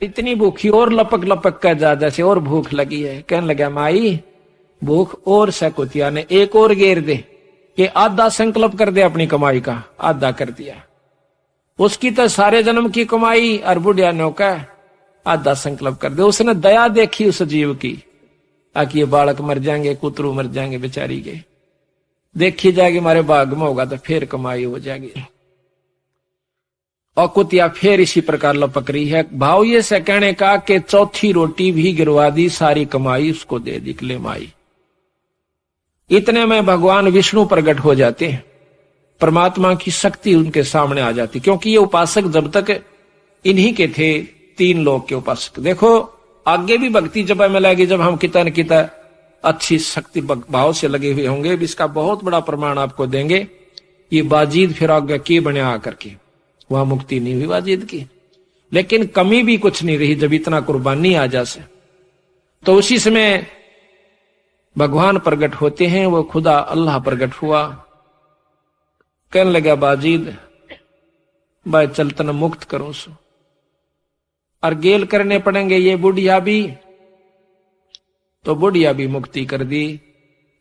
इतनी भूखी और लपक लपक कर जा जैसे और भूख लगी है। कहने लगा माई भूख और से कुतिया ने एक और घेर दे कि आधा संकल्प कर दे अपनी कमाई का। आधा कर दिया, उसकी तो सारे जन्म की कमाई और बुढ़िया ने कहा आधा संकल्प कर दे। उसने दया देखी उस जीव की, ताकि ये बालक मर जाएंगे, कुतरू मर जाएंगे बेचारी के, देखी जाएगी हमारे भाग में होगा तो फिर कमाई हो जाएगी। और कुतिया फिर इसी प्रकार लपक रही है। भाव ये से कहने का कि चौथी रोटी भी गिरवा दी, सारी कमाई उसको दे दी ले माई। इतने में भगवान विष्णु प्रकट हो जाते हैं, परमात्मा की शक्ति उनके सामने आ जाती, क्योंकि ये उपासक जब तक इन्हीं के थे, 3 लोक के उपासक। देखो आगे भी भक्ति जब हमें लगी, जब हम किता न किता अच्छी शक्ति भाव से लगे हुए होंगे, इसका बहुत बड़ा प्रमाण आपको देंगे। ये बाजीद फिर आगे की बने आकर के, वहां मुक्ति नहीं हुई बाजीद की, लेकिन कमी भी कुछ नहीं रही जब इतना कुर्बानी आ जासे। तो उसी समय भगवान प्रकट होते हैं, वो खुदा अल्लाह प्रकट हुआ। कहने लगा बाजीद भाई चल तन मुक्त करो सो, और गेल करने पड़ेंगे ये बुढ़िया भी। तो बुढ़िया भी मुक्ति कर दी,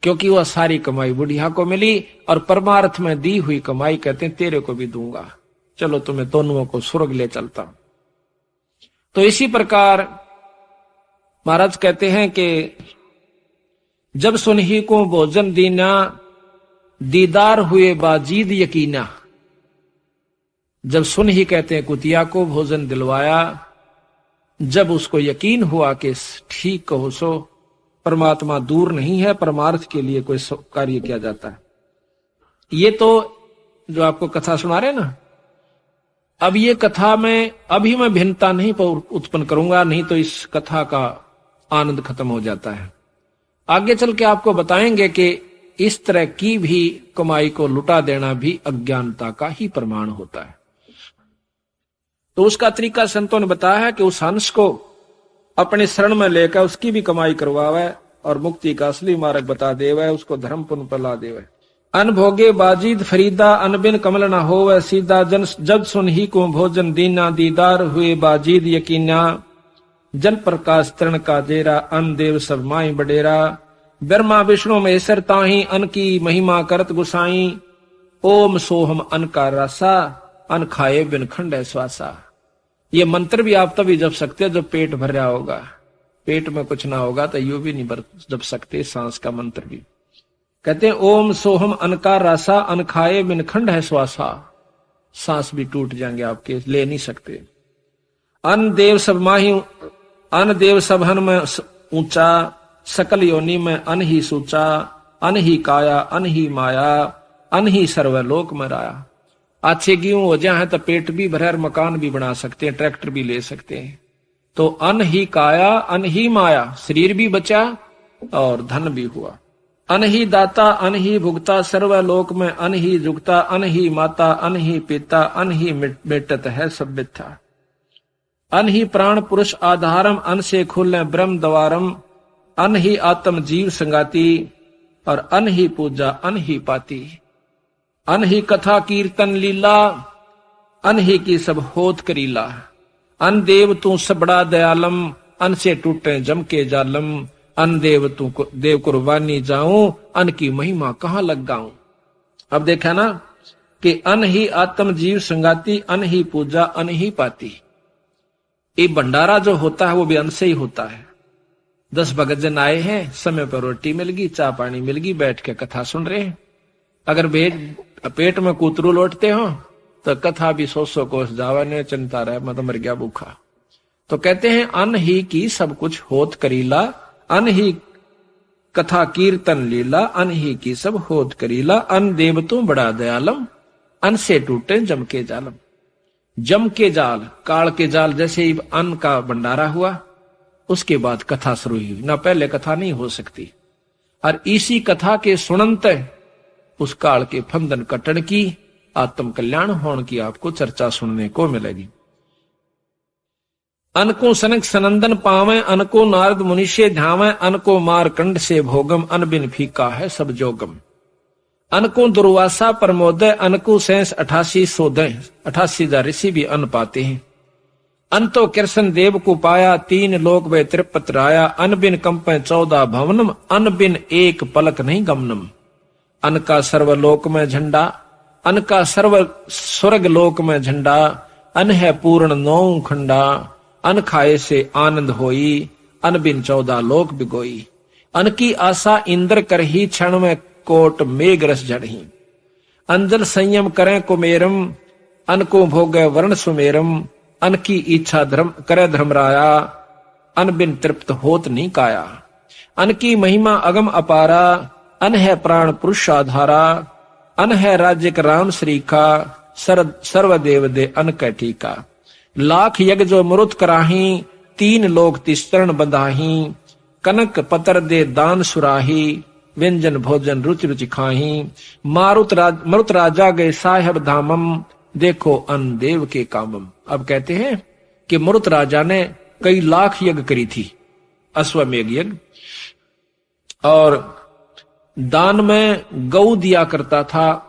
क्योंकि वह सारी कमाई बुढ़िया को मिली, और परमार्थ में दी हुई कमाई कहते हैं तेरे को भी दूंगा, चलो तुम्हें दोनों को स्वर्ग ले चलता हूं। तो इसी प्रकार महाराज कहते हैं कि जब सुनही को भोजन दीना, दीदार हुए बाजीद यकीना। जब सुनही कहते हैं कुतिया को भोजन दिलवाया, जब उसको यकीन हुआ कि ठीक कहो सो परमात्मा दूर नहीं है, परमार्थ के लिए कोई कार्य किया जाता है। ये तो जो आपको कथा सुना रहे ना, अब ये कथा में अभी मैं भिन्नता नहीं उत्पन्न करूंगा, नहीं तो इस कथा का आनंद खत्म हो जाता है। आगे चल के आपको बताएंगे कि इस तरह की भी कमाई को लुटा देना भी अज्ञानता का ही प्रमाण होता है। तो उसका तरीका संतों ने बताया है कि उस हंस को अपने शरण में लेकर उसकी भी कमाई करवावे और मुक्ति का असली मार्ग बता देवे, उसको धर्म पुण्य पर ला देवे। अनभोगे बाजीद फरीदा, अनबिन कमल न होवे सीधा, जन जब सुन ही को भोजन दीना, दीदार हुए बाजीद यकीना। जल प्रकाश तरण का जेरा, अन देव सब माई बडेरा। ब्रह्मा विष्णु महेश्वर ताही, अन की महिमा करत गुसाई। ओम सोहम अन का रासा, अन खाए बिन खंड श्वासा। ये मंत्र भी आप तभी जप सकते हैं जब पेट भर रहा होगा, पेट में कुछ ना होगा तो यू भी नहीं जप सकते सांस का मंत्र भी। कहते हैं ओम सोहम अन का रासा, अन खाए बिन खंड है श्वासा। सांस भी टूट जाएंगे आपके, ले नहीं सकते। अन देव सब माही, अन देव सब हन में ऊंचा, सकल योनि में अन ही सूचा। अन ही काया अन ही माया, अन ही सर्वलोक में राया। अच्छे गेहूं हो जाए तो पेट भी भरे, मकान भी बना सकते हैं, ट्रैक्टर भी ले सकते हैं। तो अन ही काया अन ही माया, शरीर भी बचा और धन भी हुआ। अन ही दाता अन ही भुगता, सर्वलोक में अन ही जुगता। अन ही माता अन ही पिता, अन ही मिटत है सब मिथ्या। अन ही प्राण पुरुष आधारम, अन से खुले ब्रह्म द्वारम। अन ही आत्म जीव संगाती, और अन ही पूजा अन ही पाती। अन ही कथा कीर्तन लीला, अन ही की सब होत करीला। अन देव तू सबड़ा दयालम, अन से टूटे जम के जालम। अन देव तू देव कुर्बानी जाऊं, अन की महिमा कहां लग गाऊं। अब देखा ना कि अन ही आत्म जीव संगाती, अन ही पूजा अन ही पाती। ये भंडारा जो होता है वो भी अन्न से ही होता है। 10 भगत जन आए हैं, समय पर रोटी मिल गई, चाय पानी मिल गई, बैठ के कथा सुन रहे हैं। अगर पेट में कूतरू लौटते हो तो कथा भी 100 कोस जावा ने चिंता रहे, मैं तो मर गया भूखा। तो कहते हैं अन ही की सब कुछ होत करीला, अन ही कथा कीर्तन लीला। अन ही की सब होत करीला, अन देव तू बड़ा दयालम। अन से टूटे जम के जालम। जम के जाल, काल के जाल, जैसे ही अन्न का भंडारा हुआ उसके बाद कथा शुरू हुई, ना पहले कथा नहीं हो सकती। और इसी कथा के सुनंत उस काल के फंदन कटन की, आत्म कल्याण होने की आपको चर्चा सुनने को मिलेगी। अनको सनक सनंदन पावे, अनको नारद मुनिषे ध्यावे। अनको मारकंड से भोगम, अन बिन फीका है सब जोगम। अनको दुर्वासा प्रमोदय, अनको सैंस 88 सोदय। 88,000 ऋषि भी अन्न पाते हैं। अंतो कृष्ण देव को पाया, 3 लोक वे त्रिपत राया। अन बिन कंपे 14 भवनम, अन बिन एक पलक नहीं गमनम। अन का सर्वलोक में झंडा, अन का सर्व स्वर्ग लोक में झंडा। अन है पूर्ण 9 खंडा, अन खाए से आनंद होई। अन बिन 14 लोक बिगोई। अन की आशा इंद्र कर ही, क्षण में कोट मेघ रस जड़ही। अंजल संयम करें कुमेरम, अन को भोगे वर्ण सुमेरम। अन की इच्छा धर्म करे धर्मराया, अन बिन तृप्त होत नहीं काया। अन की महिमा अगम अपारा, अन है प्राण पुरुष आधारा। अन है राज्य राम श्री का, सर्वदेव दे अन कै टीका। लाख यज्ञ जो मरुत कराही, 3 लोक तिस्तरण बंधाही। कनक पतर दे दान सुराही, व्यंजन भोजन रुचि रुचि खाही। मरुत राजा गए साहेब धामम, देखो अन देव के कामम। अब कहते हैं कि मरुत राजा ने कई लाख यज्ञ करी थी, अश्वमेघ यज्ञ, और दान में गौ दिया करता था।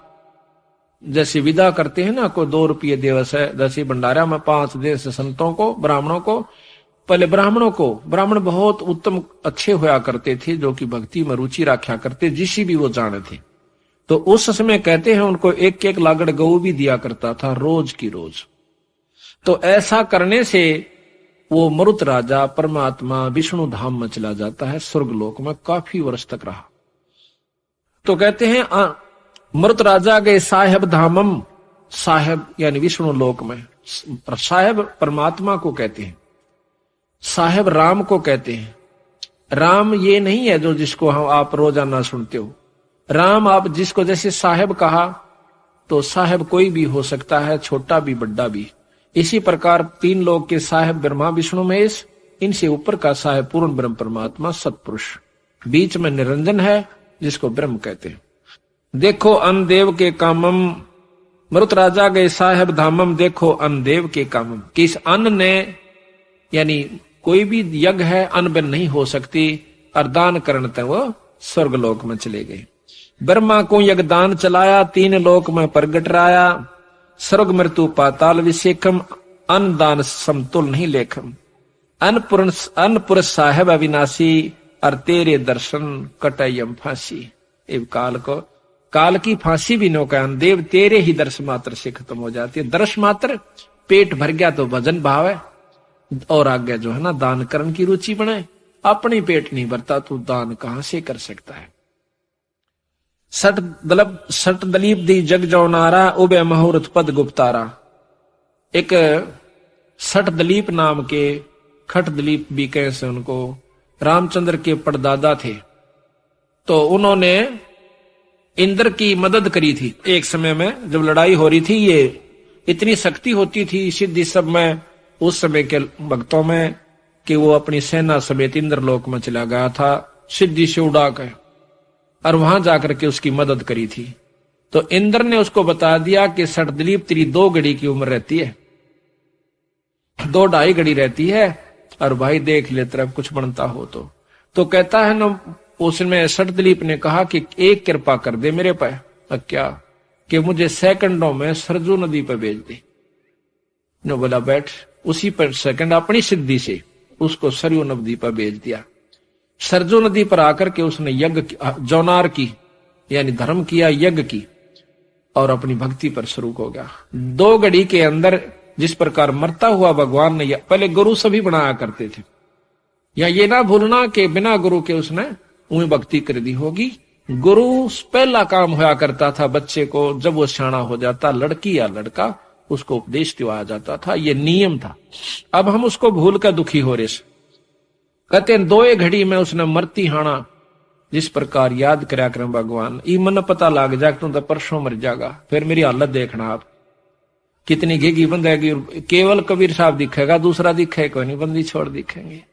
जैसे विदा करते हैं ना, कोई 2 रुपये दिवस है, जैसे भंडारा में 5 देश संतों को, ब्राह्मणों को। पहले ब्राह्मण बहुत उत्तम अच्छे होया करते थे, जो कि भक्ति में रुचि रखा करते, जिसी भी वो जाने थे। तो उस समय कहते हैं उनको 1-1 लागड़ गऊ भी दिया करता था, रोज की रोज। तो ऐसा करने से वो मरुत राजा परमात्मा विष्णु धाम में चला जाता है, स्वर्गलोक में काफी वर्ष तक रहा। तो कहते हैं मरुत राजा गए साहेब धामम, साहेब यानी विष्णु लोक में। साहेब परमात्मा को कहते हैं, साहेब राम को कहते हैं। राम ये नहीं है जो जिसको हम आप रोजाना सुनते हो। राम आप जिसको जैसे साहेब कहा, तो साहेब कोई भी हो सकता है, छोटा भी बड़ा भी। इसी प्रकार 3 लोक के साहेब ब्रह्मा विष्णु महेश, इनसे ऊपर का साहेब पूर्ण ब्रह्म परमात्मा सतपुरुष, बीच में निरंजन है जिसको ब्रह्म कहते हैं। देखो अन देव के कामम, मरुत राजा गए साहेब धामम, देखो अन देव के कामम। कि इस अन्न ने, यानी कोई भी यज्ञ है अन्न बिन नहीं हो सकती, और दान करने तक वो स्वर्गलोक में चले गए। ब्रह्मा को यज्ञदान चलाया, 3 लोक में प्रगट राया। स्वर्ग मृत्यु पाताल विशेखम, अन्न दान समतुल नहीं लेखम। अन्न पुरुष साहेब अविनाशी, और तेरे दर्शन कटयम फांसी। काल की फांसी भी नौकायन देव, तेरे ही दर्श मात्र से खत्म हो जाती है। दर्श मात्र, पेट भर गया तो भजन भाव है, और आगे जो है ना दान करने की रुचि बने। अपनी पेट नहीं भरता तो दान कहां से कर सकता है। सट दलीप दी जग जौनारा, उबे मुहूर्त पद गुप्तारा। एक सट दलीप नाम के, खट दलीप भी कैसे उनको, रामचंद्र के परदादा थे। तो उन्होंने इंद्र की मदद करी थी एक समय में, जब लड़ाई हो रही थी। ये इतनी शक्ति होती थी सिद्धि सब में उस समय के भक्तों में, कि वो अपनी सेना समेत इंद्रलोक में चला गया था सिद्धि से उड़ा कर, और वहां जाकर के उसकी मदद करी थी। तो इंद्र ने उसको बता दिया कि सटदलीप तेरी 2 घड़ी की उम्र रहती है, 2-2.5 घड़ी रहती है, और भाई देख ले तरफ कुछ बनता हो तो कहता है ना, उसमें सटदलीप ने कहा कि एक कृपा कर दे मेरे पे। क्या? कि मुझे सेकंडों में सरजू नदी पर भेज दे। ने बोला बैठ। उसी पर सेकंड अपनी सिद्धि से उसको सरयू नदी पर भेज दिया। सरजू नदी पर आकर के उसने यज्ञ जौनार की, यानी धर्म किया, यज्ञ की, और अपनी भक्ति पर शुरू हो गया। 2 घड़ी के अंदर जिस प्रकार मरता हुआ भगवान ने, पहले गुरु सभी बनाया करते थे, या ये ना भूलना कि बिना गुरु के उसने उन्हें भक्ति कर दी होगी। गुरु पहला काम होया करता था बच्चे को, जब वो सियाना हो जाता, लड़की या लड़का, उसको उपदेश दिवाया जाता था, ये नियम था। अब हम उसको भूल कर दुखी हो रहे। कहते हैं 2 घड़ी में उसने मरती हाना, जिस प्रकार याद करया कर भगवान, ई मन पता लग जा तू तो परसों मर जाएगा, फिर मेरी हालत देखना आप कितनी घेगी बंदेगी। केवल कबीर साहब दिखेगा, दूसरा दिखेगा कोई नहीं, बंदी छोड़ दिखेंगे।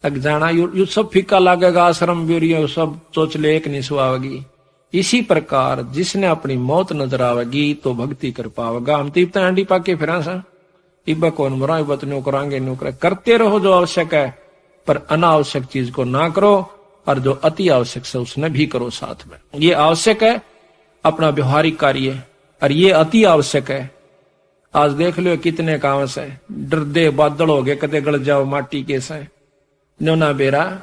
तक जाना यू सब फीका लागेगा, आश्रम ब्यूरियो सब चोचले एक नहीं सुहावेगी। इसी प्रकार जिसने अपनी मौत नजर आवेगी तो भक्ति कर पावेगा। हम तो इतना अंडी पाके फिर इब्बा कौन मरा, इब्बा तो न्यू करांगे, न्यू करें। करते रहो जो आवश्यक है, पर अनावश्यक चीज को ना करो, और जो अति आवश्यक है उसने भी करो साथ में। ये आवश्यक है अपना व्यवहारिक कार्य, और ये अति आवश्यक है आज देख लो कितने काम से डरदे बादल हो गए, कदे गल जाओ माटी के से न्योना बेरा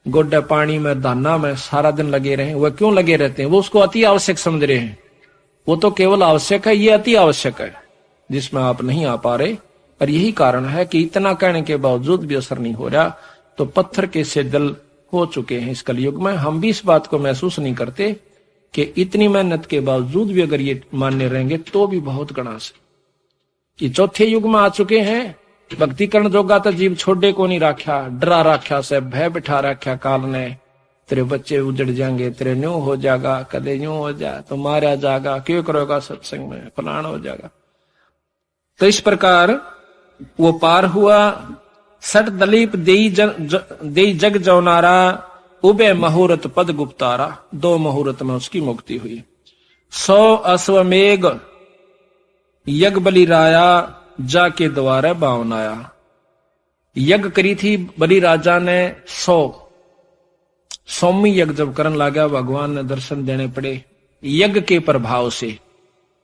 गोड्डा पानी में दाना में सारा दिन लगे रहे। वह क्यों लगे रहते हैं? वो उसको अति आवश्यक समझ रहे हैं। वो तो केवल आवश्यक है, ये अति आवश्यक है जिसमें आप नहीं आ पा रहे। और यही कारण है कि इतना कहने के बावजूद भी असर नहीं हो रहा। तो पत्थर के से दिल हो चुके हैं इस कलयुग में। हम भी इस बात को महसूस नहीं करते कि इतनी मेहनत के बावजूद भी अगर ये मान्य रहेंगे तो भी बहुत गणा से कि चौथे युग में आ चुके हैं। भक्ति करण जोगा तो जीव छोड़े को नहीं राख्या, डरा राख्या से भय बिठा राख्या काल ने। तेरे बच्चे उजड़ जाएंगे, तेरे न्यू हो जाएगा, कदे न्यू हो जाए तो मारा जाएगा, क्यों करोगा सत्संग में, फलान हो जाएगा। तो इस प्रकार वो पार हुआ। सट दलीप देई जग जौनारा, उबे मुहूर्त पद गुप्तारा। 2 मुहूर्त में उसकी मुक्ति हुई। 100 अश्वमेघ यज्ञ बलि राया, जाके द्वारे बावन आया। यज्ञ करी थी बलि राजा ने 100। 100वीं यज्ञ जब करन लगा भगवान ने दर्शन देने पड़े यज्ञ के प्रभाव से,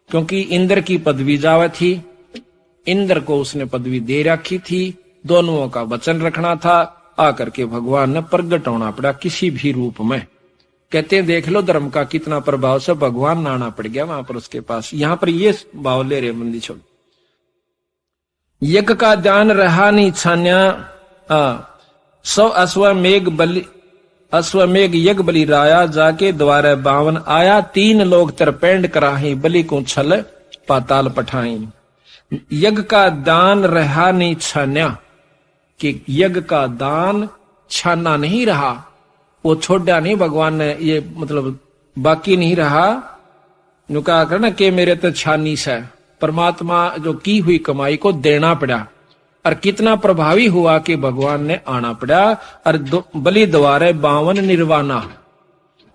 क्योंकि इंद्र की पदवी जावा थी। इंद्र को उसने पदवी दे रखी थी, दोनों का वचन रखना था। आकर के भगवान ने प्रगट होना पड़ा किसी भी रूप में। कहते हैं देख लो धर्म का कितना प्रभाव से भगवान नाना पड़ गया वहां पर उसके पास। यहां पर ये भाव ले रहे बंदी छोड़। यज्ञ का ध्यान रहा नहीं छान्या, 100 अश्वमेघ यज्ञ बलि राया, जाके द्वारे 52 आया। 3 लोग तरपेंड कराही, बलि को छल पाताल पठाई। यज्ञ का दान रहा नहीं छान्या, कि यज्ञ का दान छाना नहीं रहा, वो छोड़ा नहीं भगवान ने, ये मतलब बाकी नहीं रहा। नुका करना कि मेरे तो छानी से परमात्मा जो की हुई कमाई को देना पड़ा। और कितना प्रभावी हुआ कि भगवान ने आना पड़ा। और बलि द्वारे 52 निर्वाणा,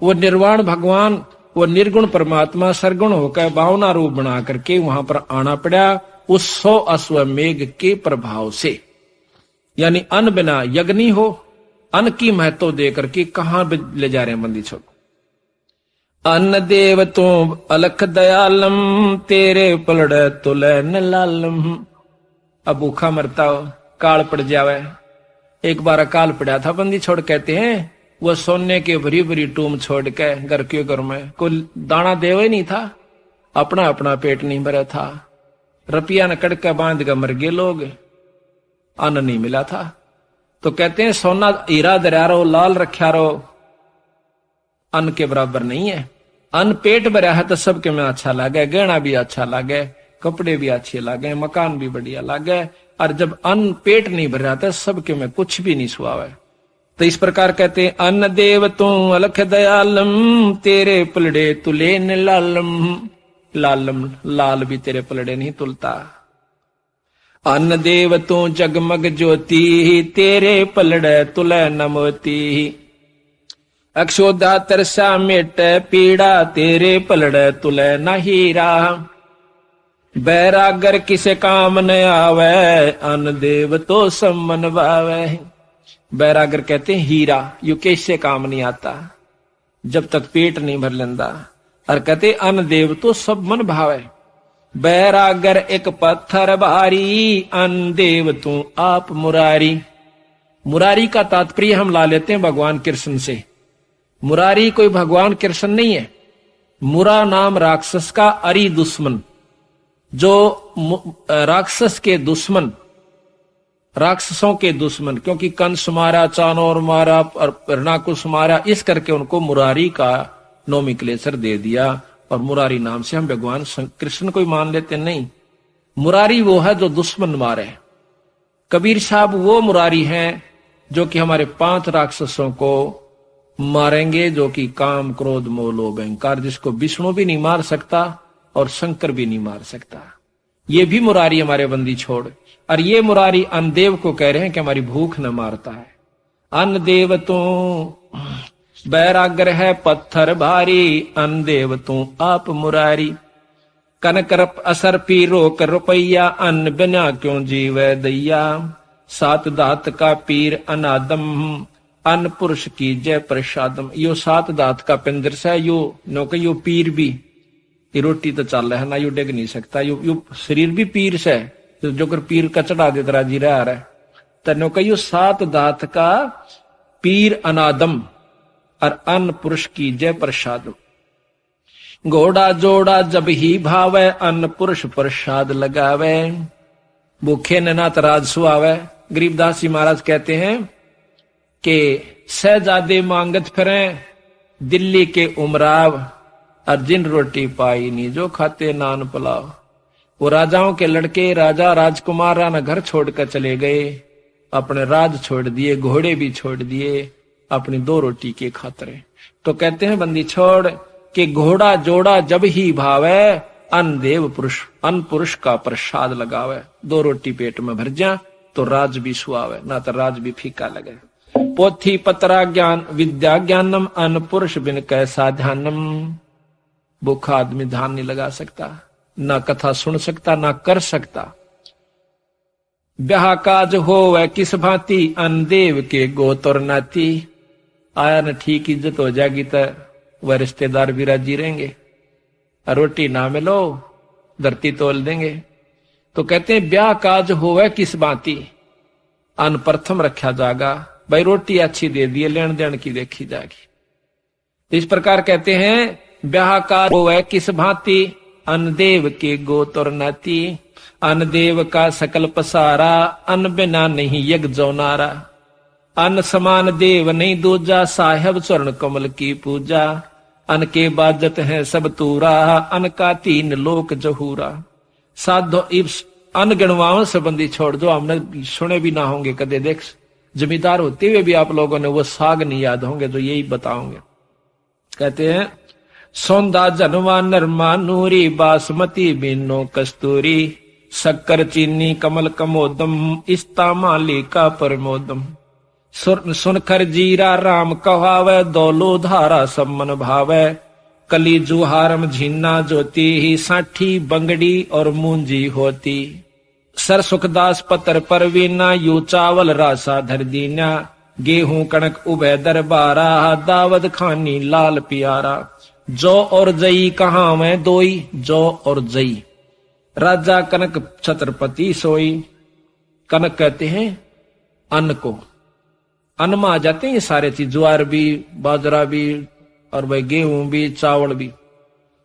वो निर्वाण भगवान, वो निर्गुण परमात्मा सरगुण होकर 52 रूप बना करके वहां पर आना पड़ा उस 100 अश्वमेघ के प्रभाव से। यानी अन्न बिना यज्ञ नहीं हो। अन्न की महत्व दे करके कहां ले जा रहे हैं बंदी छोड़। अन्न देव तो अलख दयालम, तेरे पलड़े तुले न लालम। अब भूखा मरता हो, काल पड़ जावे। एक बार अकाल पड़ा था बंदी छोड़, कहते हैं वो सोने के भरी भरी टूम छोड़ के घर के घर में कोई दाना देवे नहीं था, अपना अपना पेट नहीं भरा था। रुपया न कड़का बांध कर मर गए लोग, अन्न नहीं मिला था। तो कहते हैं सोना हीरा दरिया रहो, लाल रखा रहो, अन्न के बराबर नहीं है। अन्न पेट भरा है तो सबके में अच्छा लगे, गहना भी अच्छा लगे, कपड़े भी अच्छे लगे, मकान भी बढ़िया लगे। और जब अन्न पेट नहीं भर रहा था सबके में कुछ भी नहीं सुहावे। तो इस प्रकार कहते हैं अन्न देव तू अलख दयालम, तेरे पलड़े तुले न लालम। लालम लाल भी तेरे पलड़े नहीं तुलता। अन्न देव तू जगमग ज्योति, तेरे पलड़े तुले न मोती। अक्षोदा तरसा मेट पीड़ा, तेरे पलड़े तुले न हीरा। बैरागर किसे काम न आवे, अन्न देव तो सम्मन भावे। बैरागर कहते हैं हीरा, यू कैसे काम नहीं आता जब तक पेट नहीं भर लेंदा। और कहते अन्न देव तो सब मन भावे। बैरागर एक पत्थर भारी, अन्न देव तू आप मुरारी। मुरारी का तात्पर्य हम ला लेते हैं भगवान कृष्ण से। मुरारी कोई भगवान कृष्ण नहीं है। मुरा नाम राक्षस का अरि दुश्मन, जो राक्षस के दुश्मन, राक्षसों के दुश्मन, क्योंकि कंस मारा, चाणोर मारा और हिरणाकुश मारा, इस करके उनको मुरारी का नोमिक्लेचर दे दिया। और मुरारी नाम से हम भगवान कृष्ण को ही मान लेते नहीं। मुरारी वो है जो दुश्मन मारे। कबीर साहब वो मुरारी हैं जो कि हमारे 5 राक्षसों को मारेंगे, जो कि काम क्रोध मोह लोभ अहंकार, जिसको विष्णु भी नहीं मार सकता और शंकर भी नहीं मार सकता। ये भी मुरारी हमारे बंदी छोड़। और ये मुरारी अन्नदेव को कह रहे हैं कि हमारी भूख न मारता है। अन्नदेव तू बैरागर है पत्थर भारी, अन्नदेव तू आप मुरारी। कनक असर पी रोक रुपैया, अन्न बिना क्यों जीवे दैया। 7 दात का पीर अनादम, अन्न पुरुष की जय प्रसादम। यो 7 दात का पिंजर से यो नो के यो पीर भी, ये रोटी तो चल रहा है ना, यू डिग नहीं सकता, यू शरीर भी पीर से तो जो कर पीर कचड़ा दे तरा जी रहा है तनो कहियो 7 दात का पीर अनादम और अन्न पुरुष की जय प्रसाद। घोड़ा जोड़ा जब ही भावे अन्न पुरुष प्रसाद लगावे, भूखे ने ना तराज सुआवे। गरीबदास जी महाराज कहते हैं कि शहजादे मांगत फिरे दिल्ली के उमराव, और जिन रोटी पाई नी जो खाते नान पुलाव। वो राजाओं के लड़के राजा राजकुमार न घर छोड़कर चले गए, अपने राज छोड़ दिए, घोड़े भी छोड़ दिए अपनी 2 रोटी के खातिर। तो कहते हैं बंदी छोड़ के घोड़ा जोड़ा जब ही भावे अन्न देव पुरुष, अन्न पुरुष का प्रसाद लगावे। 2 रोटी पेट में भर जा तो राज भी सुआवे, ना तो राज भी फीका लगे। पोथी पत्रा ज्ञान विद्या ज्ञानम, अन्न पुरुष बिन कैसा ध्यानम। भूखा आदमी ध्यान नहीं लगा सकता, ना कथा सुन सकता, ना कर सकता। ब्याह काज हो वह किस भांति, अन्न देव के गोत और नाती। आया न ठीक इज्जत हो जाएगी तो वह रिश्तेदार भी राजी रहेंगे, रोटी ना मिलो धरती तोल देंगे। तो कहते हैं ब्याह काज होवे किस बाती, अन्न प्रथम रखा जाएगा। भाई रोटी अच्छी दे दिए, लेन देन की देखी जाएगी। इस प्रकार कहते हैं ब्याह काज होवे किस भांति, अन्न देव के गोत और नाती। अन्न देव का सकल पसारा, अन्न बिना नहीं यज्ञ जौनारा। अन्न समान देव नहीं दूजा, साहेब चरण कमल की पूजा। अन्न के बाजत है सब तूरा, अन्न का 3 लोक जहूरा। साधो अन्न गणवाओं संबंधी छोड़ दो, हमने सुने भी ना होंगे कदे। देख जमींदार होते हुए भी आप लोगों ने वो साग नहीं याद होंगे जो यही बताओगे। कहते हैं सौंदा जनवा नरमा नूरी, बासमती बिनो कस्तूरी। शक्कर चीनी कमल कमोदम, इस्ता माली का परमोदम। सुनखर जीरा राम कहावे, दौलो धारा सम्मन भावे। कली जुहारम झीना ज्योति, ही साठी बंगड़ी और मूंजी होती। सर सुखदास पतर परवीना, यू चावल रासा धर दीना। गेहूं कणक उभय दरबारा, दावत खानी लाल प्यारा। जौ और जई कहाँ में दोई, जौ और जई। राजा कनक छत्रपति सोई। कनक कहते हैं अन्न को, अन्न में आ जाते हैं ये सारे चीज, ज्वार भी, बाजरा भी, और भाई गेहूं भी, चावल भी।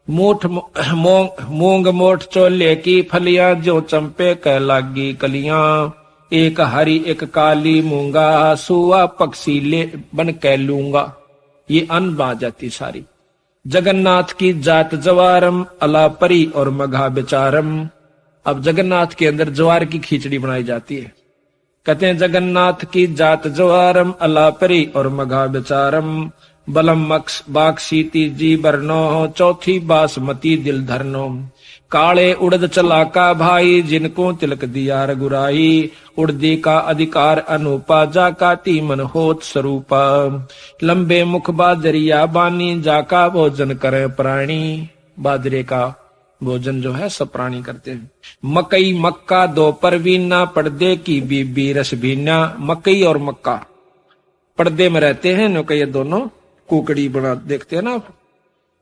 मूठ मूंग मोठ चोले की फलियां, जो चंपे कह लागी कलियां। एक हरी एक काली मूंगा, सुआ पक्षी ले बन कह लूंगा। ये अन्न आ जाती सारी। जगन्नाथ की जात जवारम, अलापरी और मघा बेचारम। अब जगन्नाथ के अंदर ज्वार की खिचड़ी बनाई जाती है। कहते हैं जगन्नाथ की जात जवारम, अलापरी और मघा बेचारम। बलम मक्स बाक्सीती जी बरनो, चौथी बासमती दिल धरनो। काले उड़द चला का भाई, जिनको तिलक दिया रघुराई। उड़दी का अधिकार अनुपा, जाका तीमन होत स्वरूपा। लंबे मुख बाजरिया बानी, जाका भोजन करे प्राणी। बाजरे का भोजन जो है सब प्राणी करते हैं। मकई मक्का 2 परवीना, पर्दे की बीबी रस भीना। मकई और मक्का पर्दे में रहते हैं, नो ये दोनों कुकड़ी बना देखते हैं ना।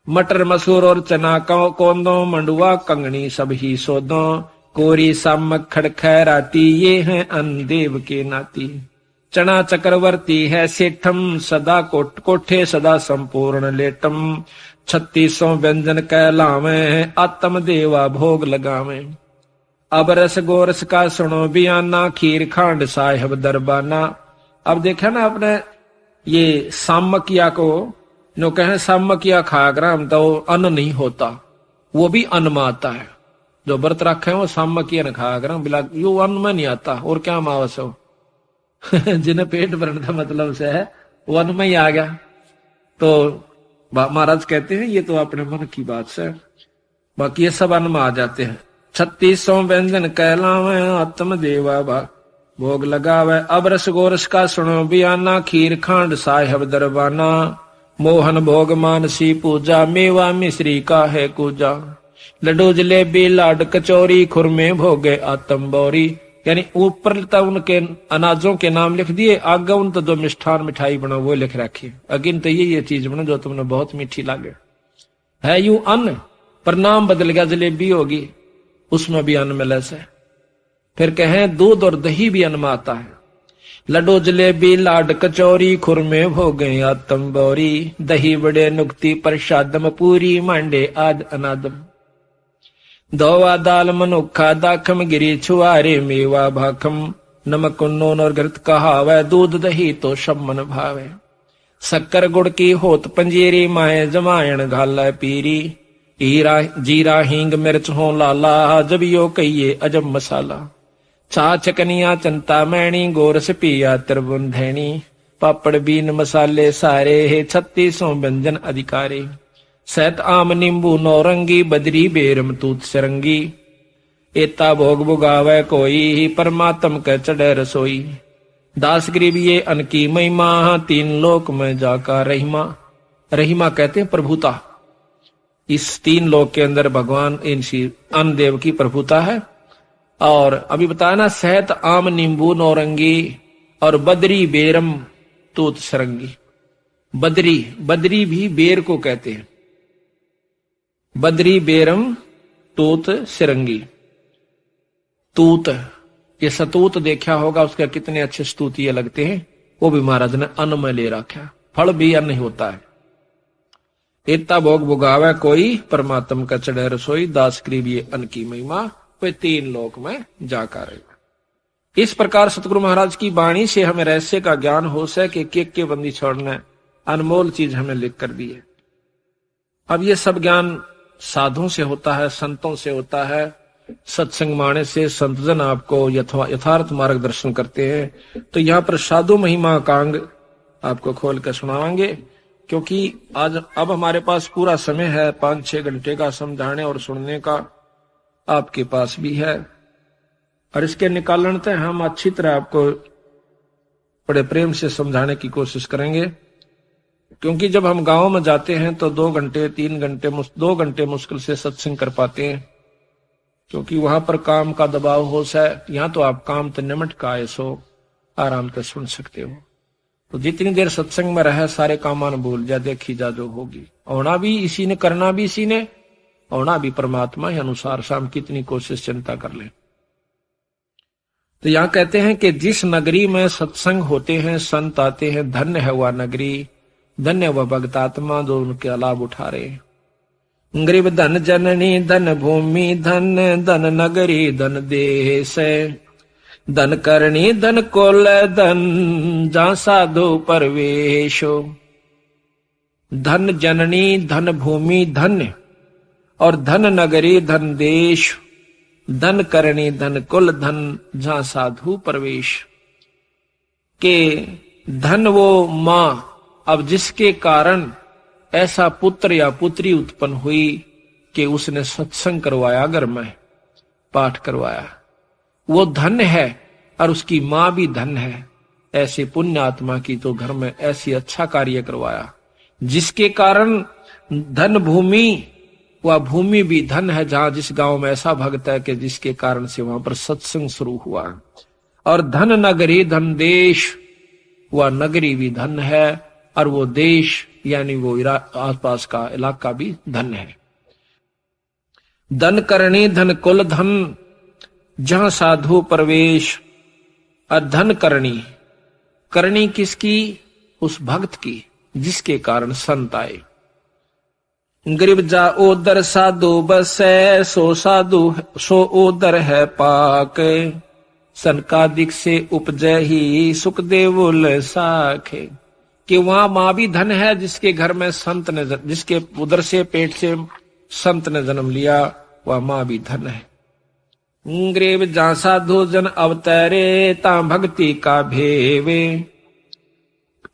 मटर मसूर और चना कोंदो, मंडुआ कंगनी सब ही सोदो। कोरी सामक खड़खैराती, ये हैं अन्न देव के नाती। चना चक्रवर्ती है सेठम, सदा कोठे सदा संपूर्ण लेटम। 3600 व्यंजन कहलावे, आत्म देवा भोग लगावे। अब रस गोरस का सुनो बियाना, खीर खांड साहेब दरबाना। अब देखा ना आपने ये सामकिया को, नो कहे सामकिया खाग्राम तो अन्न नहीं होता, वो भी अन्न में आता है। जो व्रत रखे वो सामकिया न खाग्राम, बिला यो अन्न में नहीं आता और क्या मावस हो। जिन्हें पेट भरने का मतलब से है वो अन्न में ही आ गया। तो महाराज कहते हैं ये तो अपने मन की बात से, बाकी ये सब अन्न में आ जाते हैं। 3600 व्यंजन कहलावे, आत्म देवा भोग लगावे। अब रस गोरस का सुनो बियाना, खीर खांड साहेब दरबाना। मोहन भोग मानसी पूजा, मेवा मिश्री का है कूजा। लड्डू जलेबी लाड कचौरी, खुरमे भोगे आत्म बौरी। यानी ऊपर तो उनके अनाजों के नाम लिख दिए, आगे उन तो जो मिष्ठान मिठाई बना वो लिख रखी। अगिन तो ये चीज बना जो तुमने बहुत मीठी लागे। है यू अन्न पर नाम बदल गया, जलेबी होगी, उसमें भी अन्न मिले से। फिर कहें दूध और दही भी अन्न में आता है। लड्डू जलेबी लाड कचौरी खुरमे भोगे आतम बौरी, दही बड़े नुक्ति प्रसादम पूरी मांडे आद अनादम। दोवा दाल मनुखा दाखम गिरी छुआरे मेवा भाखम, नमक नून और घृत कहावे, दूध दही तो सब मन भावे। शक्कर गुड़ की होत पंजीरी, माए जमायन घाला पीरी, हीरा जीरा हींग मिर्च हो लाला, जब यो कहिए अजब मसाला। चा चकनिया चंता मैणी, गोरस पिया त्रिभुवन धैनी, पापड़ बीन मसाले सारे, है 36 व्यंजन अधिकारे। सैत आम नींबू नौरंगी, बदरी बेरम तूत सरंगी, एता भोग भुगावे कोई, परमात्म के चढ़े रसोई। दास गरीब ये अन की महिमा, 3 लोक में जाका रहीमा। रहीमा कहते हैं प्रभुता। इस 3 लोक के अंदर भगवान इनसी अन्न देव की प्रभुता है। और अभी बताया ना, सहत आम नींबू नौरंगी और बदरी बेरम तूत सरंगी। बदरी, बदरी भी बेर को कहते हैं। बदरी बेरम तूत सिरंगी। तूत, ये सतूत देखा होगा, उसका कितने अच्छे स्तुतिये लगते हैं, वो भी महाराज ने अन्न में ले रखा। फल भी अन्न होता है। इतना भोग भुगावे कोई, परमात्म का चढ़े रसोई, दास करीब ये अन्न की महिमा, वे 3 लोक में जाकर रहेगा। इस प्रकार सतगुरु महाराज की वाणी से हमें रहस्य का ज्ञान हो सके के बंदी छोड़ना अनमोल चीज हमें लिख कर दी है। अब ये सब ज्ञान साधुओं से होता है, संतों से होता है। सत्संग माने से संतजन आपको यथार्थ मार्गदर्शन करते हैं। तो यहाँ पर साधु महिमा कांग आपको खोल कर सुनाएंगे, क्योंकि आज अब हमारे पास पूरा समय है, 5-6 घंटे का समझाने और सुनने का आपके पास भी है। और इसके निकालन तक हम अच्छी तरह आपको बड़े प्रेम से समझाने की कोशिश करेंगे। क्योंकि जब हम गांव में जाते हैं तो 2 घंटे 3 घंटे 2 घंटे मुश्किल से सत्संग कर पाते हैं, क्योंकि वहां पर काम का दबाव हो सा। यहाँ तो आप काम तो निमट का आए सो आराम से सुन सकते हो। तो जितनी देर सत्संग में रहे सारे काम न भूल जा, देखी जा जो होगी। होना भी इसी ने, करना भी इसी ने, होना भी परमात्मा के अनुसार। शाम कितनी कोशिश चिंता कर ले। तो यहाँ कहते हैं कि जिस नगरी में सत्संग होते हैं, संत आते हैं, धन्य है वह नगरी, धन्य वह भक्त आत्मा जो उनके लाभ उठा रहे। गरीब धन जननी, धन भूमि, धन धन नगरी, धन देश, धन करणी, धन कुल, धन जहाँ साधु परवेशो। धन जननी, धन भूमि, धन्य, और धन नगरी, धन देश, धन करणी, धन कुल, धन जहाँ साधु परवेश। के धन वो मां, अब जिसके कारण ऐसा पुत्र या पुत्री उत्पन्न हुई कि उसने सत्संग करवाया, घर में पाठ करवाया, वो धन है। और उसकी मां भी धन है। ऐसे पुण्य आत्मा की तो घर में ऐसी अच्छा कार्य करवाया, जिसके कारण धन भूमि, वह भूमि भी धन है। जहां जिस गांव में ऐसा भक्त है कि जिसके कारण से वहां पर सत्संग शुरू हुआ। और धन नगरी, धन देश, वह नगरी भी धन है, और वो देश यानी वो आसपास का इलाका भी धन है। धन करणी, धन कुल, धन जहां साधु प्रवेश। और धन करणी, करणी किसकी? उस भक्त की जिसके कारण संत आए। गरीब जा ओदर साधु बसै, सो साधु सो ओदर है पाक, सनकादिक से उपजै ही सुख देवुल साखे। कि वहां मां भी धन है, जिसके घर में संत ने, जिसके उदर से पेट से संत ने जन्म लिया, वह मां भी धन है। गरीब जा साधु जन अवतरे, ता भक्ति का भेवे,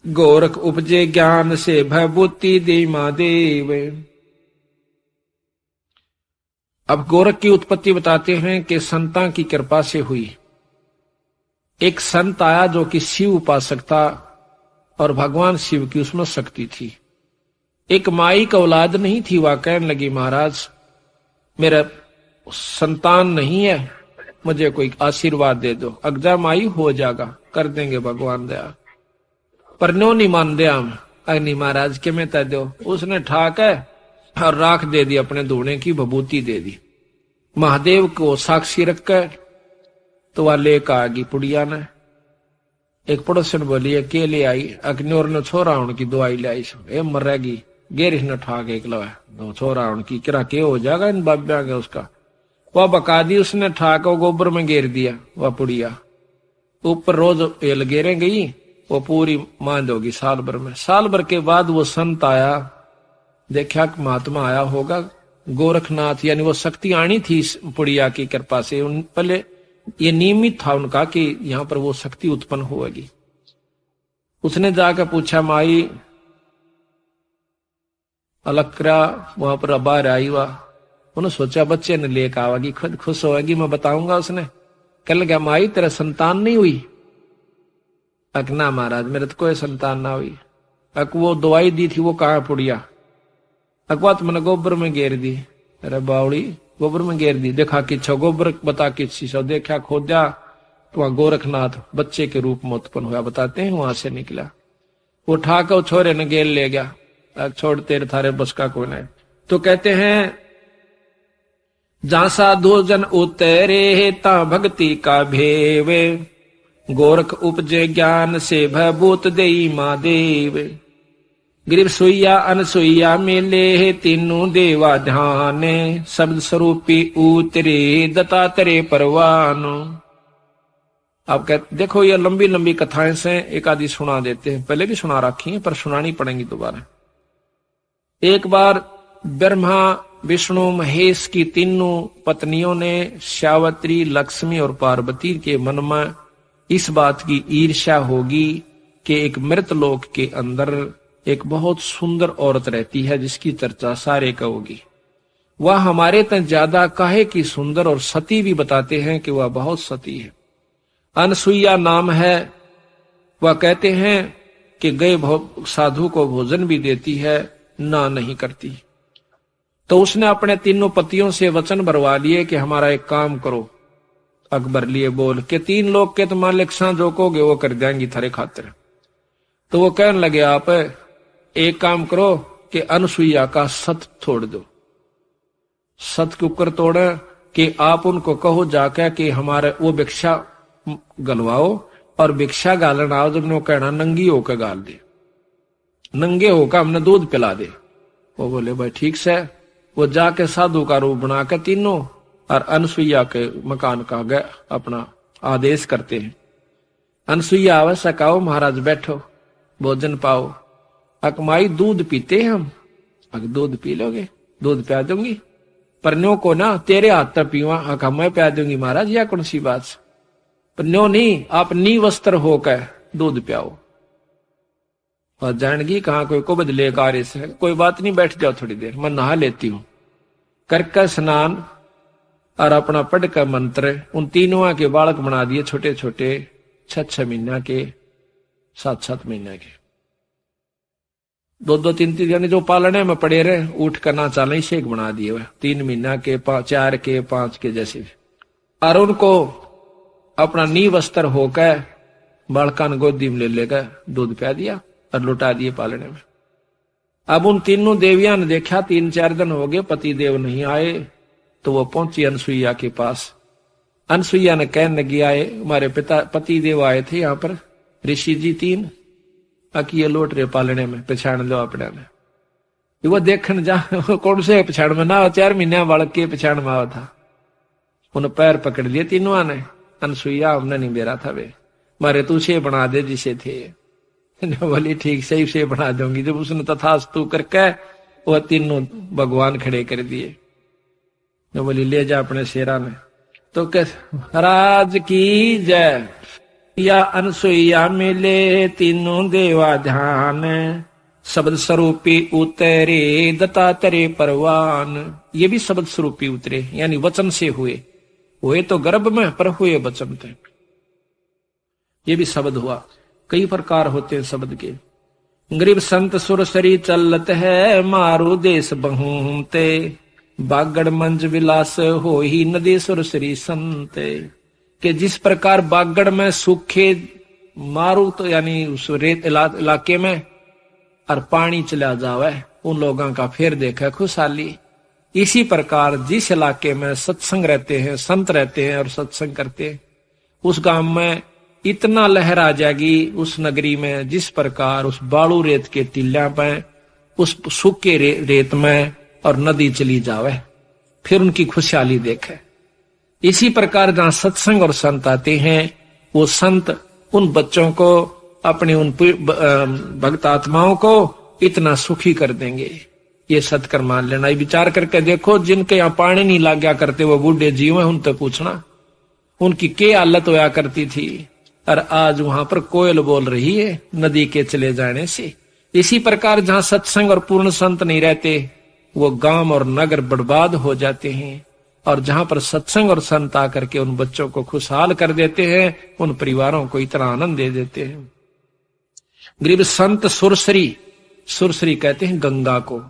गोरख उपजे ज्ञान से भयभूति दे महादेव। अब गोरख की उत्पत्ति बताते हैं कि संतां की कृपा से हुई। एक संत आया जो कि शिव उपासक था और भगवान शिव की उसमें शक्ति थी। एक माई का औलाद नहीं थी। वह कहने लगी, महाराज मेरा संतान नहीं है, मुझे कोई आशीर्वाद दे दो। अगजा माई हो जाएगा, कर देंगे भगवान दया। पर नो नहीं मान दिया हम। अग्नि महाराज के में तय दो। उसने ठाक है और राख दे दी, अपने धोने की विभूति दे दी। महादेव को साक्षी रखकर तो वह लेकर आ गई पुड़िया ने। एक पड़ोसन बोली अकेले आई, अग्नियोर ने छोरा उनकी दवाई लाई, ए मरेगी गेरिश ने ठाक एक लवा दो छोरा उनकी किरा के हो जाएगा इन बाब्या के उसका। वह बका दी उसने, ठाक गोबर में घेर दिया वह पुड़िया। ऊपर रोज एल गेरे गई, वो पूरी मांद होगी साल भर में। साल भर के बाद वो संत आया, देखा महात्मा आया होगा गोरखनाथ, यानी वो शक्ति आनी थी पुड़िया की कृपा से। उन पहले ये नियमित था उनका कि यहाँ पर वो शक्ति उत्पन्न होगी। उसने जाकर पूछा माई अलक्रा वहां पर बाहर आई हुआ। उन्होंने सोचा बच्चे ने लेकर आवागी, खुद खुश होगी, मैं बताऊंगा। उसने कह लगा माई तेरा संतान नहीं हुई? अक ना महाराज मेरे तो कोई संतान ना हुई। अक वो दवाई दी थी वो कहाँ पुड़िया? अकवा तो मैंने गोबर में घेर दी। अरे बावड़ी गोबर में घेर दी, देखा कि छो गोबर बता कि शीशो देखा खोदा तो वहां गोरखनाथ बच्चे के रूप में उत्पन्न हुआ। बताते हैं वहां से निकला, उठा कर छोरे ने गेल ले गया। छोड़ तेरे थारे बस का कोई नहीं। तो कहते हैं जहां साधु जन उतरे ता भक्ति का भेवे, गोरख उपजे ज्ञान से भभूत देई महादेव। गिरिव सुइया अनसुइया मिले तीनों देवा ध्यान, शब्द स्वरूपी उतरे दत्तात्रेय परवान। आप कहते देखो ये लंबी लंबी कथाएं से एक आदि सुना देते हैं, पहले भी सुना रखी है पर सुनानी पड़ेंगी दोबारा। एक बार ब्रह्मा विष्णु महेश की तीनों पत्नियों ने सावित्री लक्ष्मी और पार्वती के मन में इस बात की ईर्ष्या होगी कि एक मृत लोक के अंदर एक बहुत सुंदर औरत रहती है जिसकी चर्चा सारे का होगी। वह हमारे तक ज्यादा काहे की सुंदर, और सती भी बताते हैं कि वह बहुत सती है। अनसुईया नाम है। वह कहते हैं कि गए साधु को भोजन भी देती है, ना नहीं करती। तो उसने अपने तीनों पतियों से वचन भरवा लिए कि हमारा एक काम करो। अकबर लिए बोल के 3 लोग के तो मालिक सा जो कहोगे वो कर देंगी थारे खातिर। तो वो कहने लगे आप एक काम करो कि अनसुईया का सत छोड़ दो। सत के ऊपर तोड़े कि आप उनको कहो जाके कि हमारे वो भिक्षा गलवाओ, और भिक्षा गालन आओ जब ने कहना नंगी होकर गाल दे, नंगे होकर हमने दूध पिला दे। वो बोले भाई ठीक से। वो जाके साधु का रूप बनाकर तीनों और अनसुईया के मकान का गए अपना आदेश करते हैं। अनसुईया आवश्यक आओ महाराज बैठो भोजन पाओ। अकमाई दूध पीते हैं हम। अगर दूध पी लोगे दूध पिया दूंगी, पर न्यो को ना तेरे हाथ तक पीवा। अका मैं पिया दूंगी महाराज, या कौन सी बात? पर न्यो नहीं, आप नी वस्त्र होकर दूध पियाओ। और जानगी कहाँ कोई को बदले कार्य से, कोई बात नहीं बैठ जाओ थोड़ी देर, मैं नहा लेती हूं। करके स्नान और अपना पढ़ कर मंत्र उन तीनों के बालक बना दिए, छोटे छोटे 6-6 महीना के 7-7 महीना के, 2-2 3-3 यानी जो पालने में पड़े रहे उठ कर ना चाले शेख बना दिए हुए 3 महीना के 4 के 5 के जैसे। और उनको अपना नी वस्त्र होकर बालका ने गोदी में ले लेकर दूध पिया दिया और लुटा दिए पालने में। अब उन तीनों देवियां ने देखा 3-4 दिन हो गए पति देव नहीं आए, तो वो पहुंची अनसुईया के पास। अनसुईया ने कहने लगी आए हमारे पति देव आए थे यहाँ पर ऋषि जी 3 अकिए लौट रहे पालने में, पछाण लो अपने में। वो देखने जा कौन से पछाण में ना 4 महीने बालक के पछाण में आवा था। उन्हें पैर पकड़ लिए तीनों ने। अनसुईया हमने नहीं बेरा था वे, मारे तू से बना दे जिसे थे। बोली ठीक सही से बना दूंगी। जब उसने तथास्तु करके वह तीनों भगवान खड़े कर दिए। तो बोली ले जा अपने शेरा ने। तो राज की जय या अनसुईया मिले तीनों देवा ध्यान, शब्द स्वरूपी उतरे दत्तात्रेय परवान। ये भी शब्द स्वरूपी उतरे यानी वचन से हुए तो गर्भ में पर हुए वचन थे। ये भी शब्द हुआ। कई प्रकार होते हैं शब्द के। गरीब संत सुरसरी चलत है मारू देश बहुते, बागड़ मंज विलास हो ही नदी सुरसरी संते। कि जिस प्रकार बागड़ में सूखे मारू तो यानी उस रेत इलाके में और पानी चला जावे उन लोगों का फिर देखे खुशहाली। इसी प्रकार जिस इलाके में सत्संग रहते हैं, संत रहते हैं और सत्संग करते हैं, उस गांव में इतना लहर आ जाएगी उस नगरी में, जिस प्रकार उस बालू रेत के टीला पे, उस सूखे रेत में और नदी चली जावे, फिर उनकी खुशहाली देखे। इसी प्रकार जहां सत्संग और संत आते हैं, वो संत उन बच्चों को, अपने उन भक्त आत्माओं को इतना सुखी कर देंगे। ये सत्कर मान लेना। ये विचार करके देखो, जिनके यहाँ पानी नहीं लाग गया करते वो बूढ़े जीव हैं, उनसे पूछना उनकी क्या हालत होया करती थी, और आज वहां पर कोयल बोल रही है नदी के चले जाने से। इसी प्रकार जहां सत्संग और पूर्ण संत नहीं रहते, वो गांव और नगर बर्बाद हो जाते हैं, और जहां पर सत्संग और संत आकर के उन बच्चों को खुशहाल कर देते हैं, उन परिवारों को इतना आनंद दे देते हैं। गरीब संत सुरसरी, सुरसरी कहते हैं गंगा को।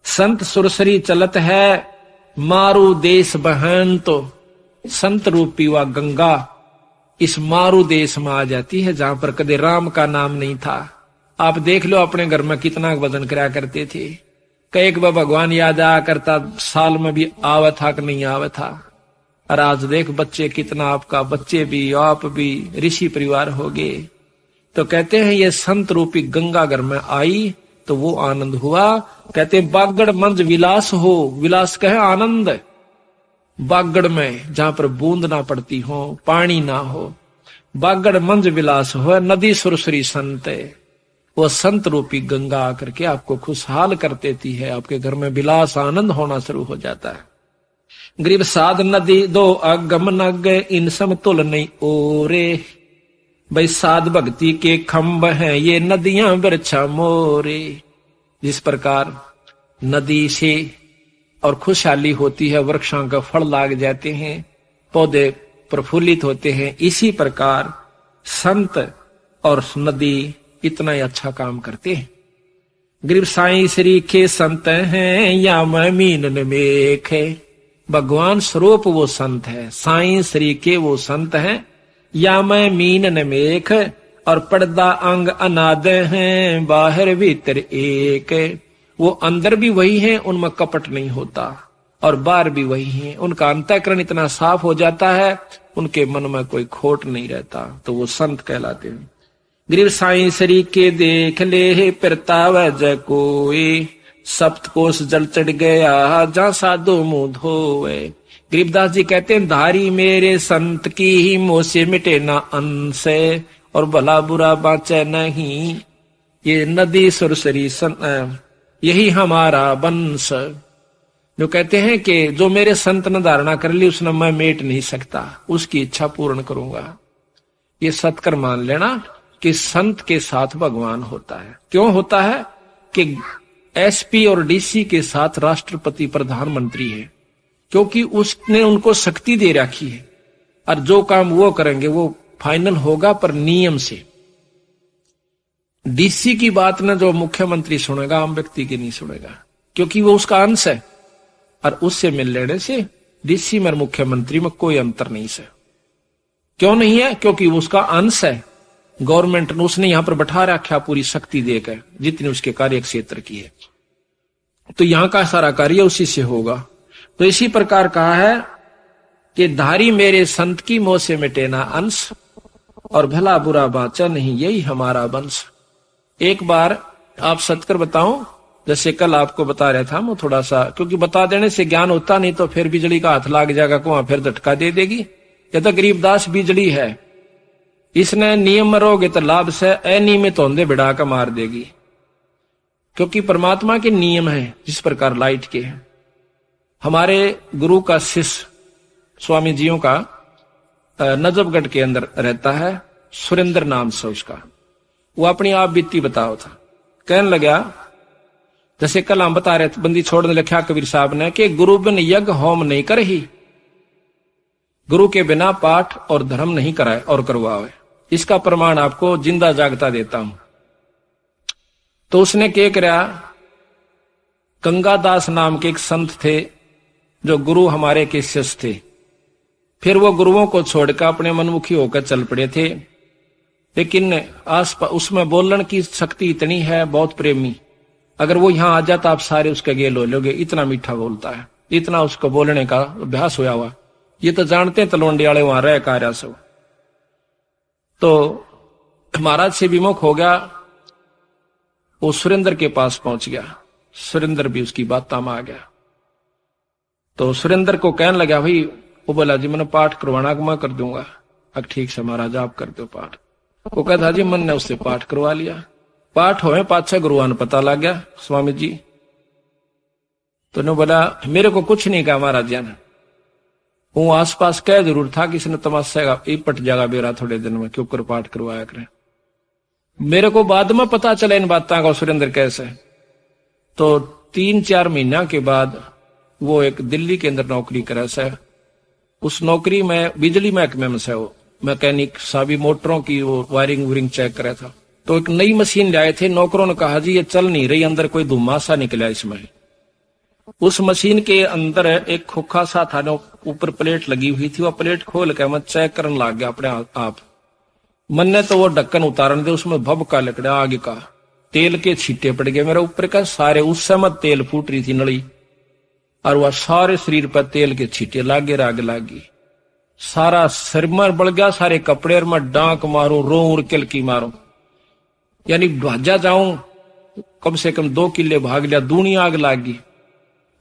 संत सुरसरी चलत है मारू देश बहन, तो संत रूपी व गंगा इस मारू देश में आ जाती है, जहां पर कदे राम का नाम नहीं था। आप देख लो अपने घर में कितना भजन कराया करते थे, कई बार भगवान याद आया करता, साल में भी आवा था कि नहीं आवा था। और आज देख बच्चे कितना, आपका बच्चे भी आप भी ऋषि परिवार हो गए। तो कहते हैं ये संत रूपी गंगा घर में आई तो वो आनंद हुआ। कहते बागड़ मंज विलास हो, विलास कहे आनंद। बागड़ में जहां पर बूंद ना पड़ती हो, पानी ना हो, बागड़ मंज विलास हो, नदी सुरसरी संत, वो संत रूपी गंगा आकर के आपको खुशहाल कर देती है। आपके घर में विलास आनंद होना शुरू हो जाता है। गरीब साध नदी दो अगम नग, इन समतुल नहीं ओरे। भाई साध भक्ति के खम्भ हैं ये नदियां वृक्षा मोरे। जिस प्रकार नदी से और खुशहाली होती है, वृक्षों का फल लाग जाते हैं, पौधे प्रफुल्लित होते हैं, इसी प्रकार संत और नदी इतना ही अच्छा काम करते हैं। गरीब साईं श्री के संत हैं या मैं मीनन मेख है। भगवान स्वरूप वो संत है, साईं श्री के वो संत हैं, या मैं मीनन मेख, और पर्दा अंग अनाद हैं, बाहर भीतर एक। वो अंदर भी वही है, उनमें कपट नहीं होता, और बाहर भी वही है। उनका अंतःकरण इतना साफ हो जाता है, उनके मन में कोई खोट नहीं रहता, तो वो संत कहलाते हैं। गरीब साईं श्री के देख ले परताव जय कोई, सप्त कोष जल चढ़ गया जहां साधु मुंह धोए। गरीबदास जी कहते हैं धारी मेरे संत की ही मोह से मिटे ना अंश, और भला बुरा बाँचे नहीं, ये नदी सुरसरी यही हमारा वंश। जो कहते हैं कि जो मेरे संत ने धारणा कर ली उसने मैं मेट नहीं सकता, उसकी इच्छा पूर्ण करूंगा। ये सत्कर मान लेना कि संत के साथ भगवान होता है। क्यों होता है कि एसपी और डीसी के साथ राष्ट्रपति प्रधानमंत्री है, क्योंकि उसने उनको शक्ति दे रखी है, और जो काम वो करेंगे वो फाइनल होगा, पर नियम से। डीसी की बात न जो मुख्यमंत्री सुनेगा, आम व्यक्ति की नहीं सुनेगा, क्योंकि वो उसका अंश है, और उससे मिल लेने से डीसी में मुख्यमंत्री में कोई अंतर नहीं है। क्यों नहीं है? क्योंकि वो उसका अंश है। गवर्नमेंट ने उसने यहां पर बैठा रखा पूरी शक्ति देकर, जितनी उसके कार्य क्षेत्र की है, तो यहां का सारा कार्य उसी से होगा। तो इसी प्रकार कहा है कि धारी मेरे संत की मोह से मिटे ना अंश, और भला बुरा बाचा नहीं यही हमारा वंश। एक बार आप सत्कर बताऊं, जैसे कल आपको बता रहा था मैं थोड़ा सा, क्योंकि बता देने से ज्ञान होता नहीं तो फिर बिजली का हाथ लाग जाएगा, कुआं फिर झटका दे देगी। यह तो गरीबदास बिजली है, इसने नियम रोगे तो लाभ से, अनियमित होंदे बिड़ा का मार देगी। क्योंकि परमात्मा के नियम है जिस प्रकार लाइट के हैं। हमारे गुरु का शिष्य स्वामी जियों का नजफगढ़ के अंदर रहता है, सुरेंद्र नाम से उसका, वो अपनी आप बीती बताओ था। कहने लगा, जैसे कल हम बता रहे थे, बंदी छोड़ने लिखा कबीर साहब ने कि गुरु बिन यज्ञ होम नहीं कर ही, गुरु के बिना पाठ और धर्म नहीं कराए और करवावे। इसका प्रमाण आपको जिंदा जागता देता हूं। तो उसने क्या करा, गंगादास नाम के एक संत थे जो गुरु हमारे के शिष्य थे। फिर वो गुरुओं को छोड़कर अपने मनमुखी होकर चल पड़े थे, लेकिन उसमें बोलने की शक्ति इतनी है, बहुत प्रेमी, अगर वो यहाँ आ जाता आप सारे उसके गेल हो लोगे, इतना मीठा बोलता है, इतना उसको बोलने का अभ्यास होया हुआ। ये तो जानते हैं तलवंडी वाले वहां रह कार्या सब। तो महाराज से विमुख हो गया, वो सुरेंद्र के पास पहुंच गया। सुरेंद्र भी उसकी बात में आ गया। तो सुरेंद्र को कहने लगा, भाई वो बोला जी मैंने पाठ करवाना मैं कर दूंगा। अब ठीक से महाराज आप कर दो पाठ। वो कहता जी मन ने उससे पाठ करवा लिया। पाठ हो पांच 6 गुरुआन पता लग गया स्वामी जी। तो ने बोला मेरे को कुछ नहीं कहा महाराज जी ने, वो आसपास कह जरूर था कि इसने तमाशा पट जाएगा बेरा थोड़े दिन में, क्यों कर पाठ करवाया करें। मेरे को बाद में पता चला इन बातों का सुरेंद्र कैसे। तो 3-4 महीना के बाद वो एक दिल्ली के अंदर नौकरी करे से, उस नौकरी में बिजली महकमे में से वो मैकेनिक सभी मोटरों की वो वायरिंग वूरिंग चेक करे था। तो एक नई मशीन लाए थे, नौकरों ने कहा जी ये चल नहीं रही, अंदर कोई धुआं सा निकला इसमें। उस मशीन के अंदर एक खोखा सा था, ऊपर प्लेट लगी हुई थी, वह प्लेट खोल के मैं चेक करने लग गया अपने आप। मन ने तो वो ढक्कन उतारने दे, उसमें भभका लकड़ा आगे का तेल के छींटे पड़ गए मेरे ऊपर का सारे। उस समय तेल फूट रही थी नली, और वह सारे शरीर पर तेल के छींटे लागे राग लागी, सारा सिर में बढ़ गया, सारे कपड़े में डांक मारू, रो उड़ किलकी मारू, यानी भाजा जाऊं कम से कम 2 किले भाग लिया, दूनी आग लागी।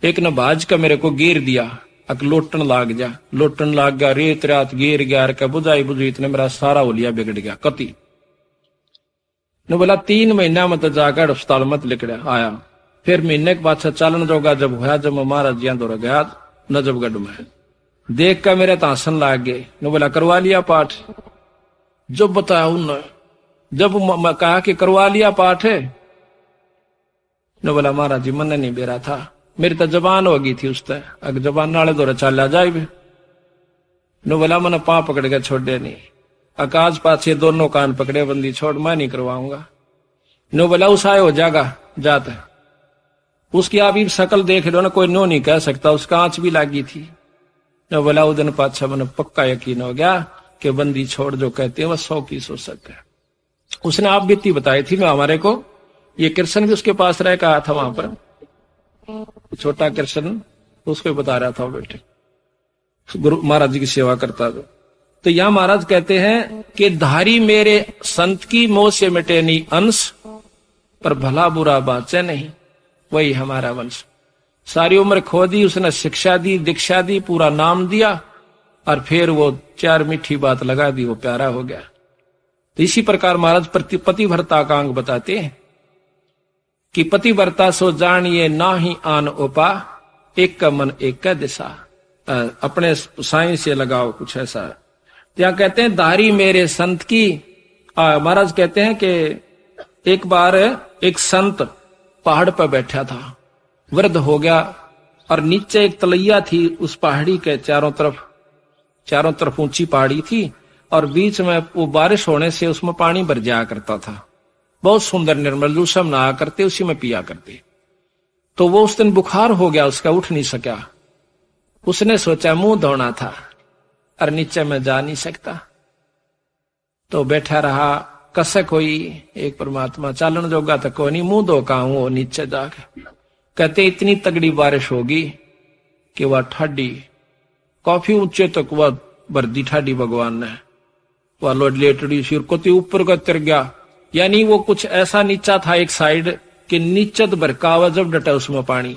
एक ने भाज का मेरे को घेर दिया, अक लोटन लाग जा, लोटन लाग गया, रेत रात घेर गया, का बुझाई बुझी, इतने मेरा सारा होलिया बिगड़ गया कति ने। बोला 3 महीना में तो जाकर अस्पताल मत लिखड़ा आया। फिर महीने के बाद चालन जोगा जब हुआ, जब मैं महाराज जी दौरा गया नजफगढ़ में, देख कर मेरे तासन लाग गए। ने बोला करवा लिया पाठ। जब बताया उन्होंने, जब मैं कहा कि करवा लिया पाठ है, ने बोला महाराज जी मन नहीं बेरा था, मेरी तो जबान हो गई थी उस तक, अगर जबान नाले दौरा चला जाए भी। ने बोला मैंने पाँव पकड़ के छोड़े नहीं, आकाश पाछे दोनों कान पकड़े, बंदी छोड़ मैं नहीं करवाऊंगा। ने बोला उस आए हो जागा जाता है, उसकी आप शकल देख लो ना, कोई नो नहीं कह सकता, उसका आंच भी लागी थी। ने बोला उस दिन पाछा मैंने पक्का यकीन हो गया कि बंदी छोड़ जो कहते हैं वह 100 की सो सकता है। उसने आप बीती बताई थी मैं हमारे को, ये कृष्ण भी उसके पास रह कहा था वहां पर, छोटा कृष्ण, उसको बता रहा था बेटे गुरु महाराज जी की सेवा करता था। तो यहां महाराज कहते हैं कि धारी मेरे संत की मोह से मिटे नहीं अंश, पर भला बुरा बाचे नहीं, वही हमारा वंश। सारी उम्र खो दी उसने, शिक्षा दी, दीक्षा दी, पूरा नाम दिया, और फिर वो 4 मीठी बात लगा दी, वो प्यारा हो गया। तो इसी प्रकार महाराज पतिव्रता का अंग बताते हैं कि पतिव्रता सो जानिए ना ही आन उपा, एक का मन एक का दिशा। अपने साई से लगाओ, कुछ ऐसा। यहाँ कहते हैं धारी मेरे संत की। महाराज कहते हैं कि एक बार एक संत पहाड़ पर बैठा था, वृद्ध हो गया, और नीचे एक तलैया थी, उस पहाड़ी के चारों तरफ ऊंची पहाड़ी थी, और बीच में वो बारिश होने से उसमें पानी भर जाया करता था, बहुत सुंदर निर्मल, जो सब नहा करते उसी में पिया करते। तो वो उस दिन बुखार हो गया उसका, उठ नहीं सका। उसने सोचा मुंह धोना था, और नीचे में जा नहीं सकता, तो बैठा रहा। कसक हुई एक परमात्मा, चालन जोगा तो कोई नहीं, मुंह धो का हूं नीचे जाके। कहते इतनी तगड़ी बारिश होगी कि वह ठाडी काफी ऊंचे तक वह बर्दी ठाडी भगवान ने, वह लेटड़ी सिर को ऊपर का तिर गया, यानी वो कुछ ऐसा नीचा था एक साइड कि नीचे तो बरकावा जब डटा उसमें पानी।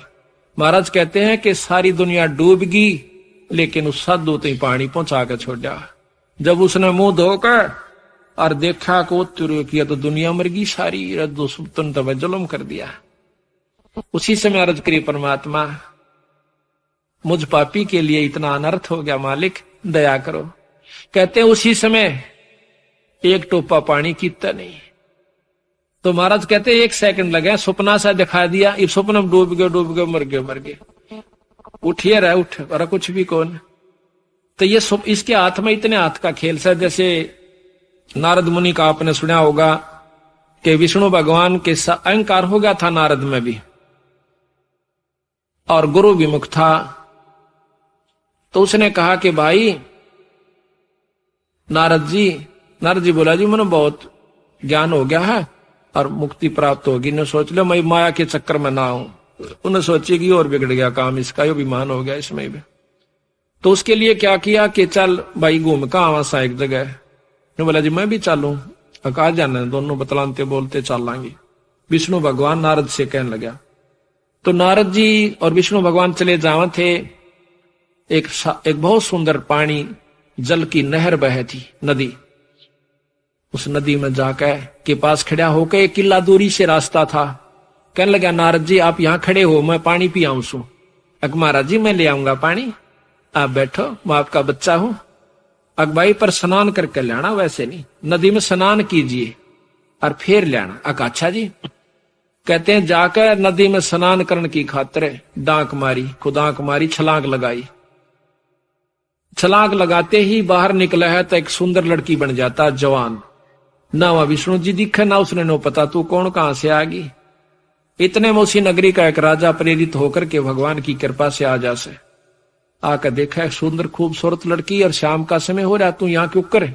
महाराज कहते हैं कि सारी दुनिया डूब गई, लेकिन उस साधु तो पानी पहुंचा के छोड़ा। जब उसने मुंह धोकर और देखा को किया तो दुनिया मर गई सारी, रद्दो सुल्तान तब जुल्म कर दिया। उसी समय अर्ज करी परमात्मा मुझ पापी के लिए इतना अनर्थ हो गया, मालिक दया करो। कहते हैं उसी समय एक टोपा पानी कीता नहीं। तो महाराज कहते 1 सेकंड लगे, सपना सा दिखा दिया, इस सपन में डूब गए मर गए, उठिए रहे उठ, और कुछ भी कौन। तो ये इसके हाथ में इतने हाथ का खेल सा, जैसे नारद मुनि का आपने सुना होगा कि विष्णु भगवान के अहंकार हो गया था नारद में भी, और गुरु विमुख था। तो उसने कहा कि भाई नारद जी बोला जी मैंने बहुत ज्ञान हो गया है, और मुक्ति प्राप्त होगी। न सोच लो मैं माया के चक्कर में ना हूं, उन्हें सोची कि और बिगड़ गया काम इसका, यो विमान हो गया इसमें भी। तो उसके लिए क्या किया कि चल भाई घूम का आवा सा एक जगह। ने बोला जी मैं भी चलूं, कहा जाना, दोनों बतलाते बोलते चल लाएंगे। विष्णु भगवान नारद से कहने लगा। तो नारद जी और विष्णु भगवान चले जावा थे। एक बहुत सुंदर पानी जल की नहर बह थी, नदी। उस नदी में जाकर के पास खड़ा होकर, एक किला दूरी से रास्ता था। कहने लगा नारद जी आप यहां खड़े हो, मैं पानी पी आऊं सू। अग महाराज जी मैं ले आऊंगा पानी, आप बैठो, मैं आपका बच्चा हूं। अग भाई पर स्नान करके लाना, वैसे नहीं, नदी में स्नान कीजिए और फिर लाना। अग अच्छा जी। कहते हैं जाकर नदी में स्नान करने की खातिर डांक मारी, खुदांक मारी, छलांग लगाई। छलांग लगाते ही बाहर निकला है तो एक सुंदर लड़की बन जाता, जवान। ना वह विष्णु जी दिखे, ना उसने नो पता तू कौन कहां से आ गई। इतने में उसी नगरी का एक राजा प्रेरित होकर के भगवान की कृपा से आ जा से आकर देखा सुंदर खूबसूरत लड़की, और शाम का समय हो रहा, तू यहां क्यों करे।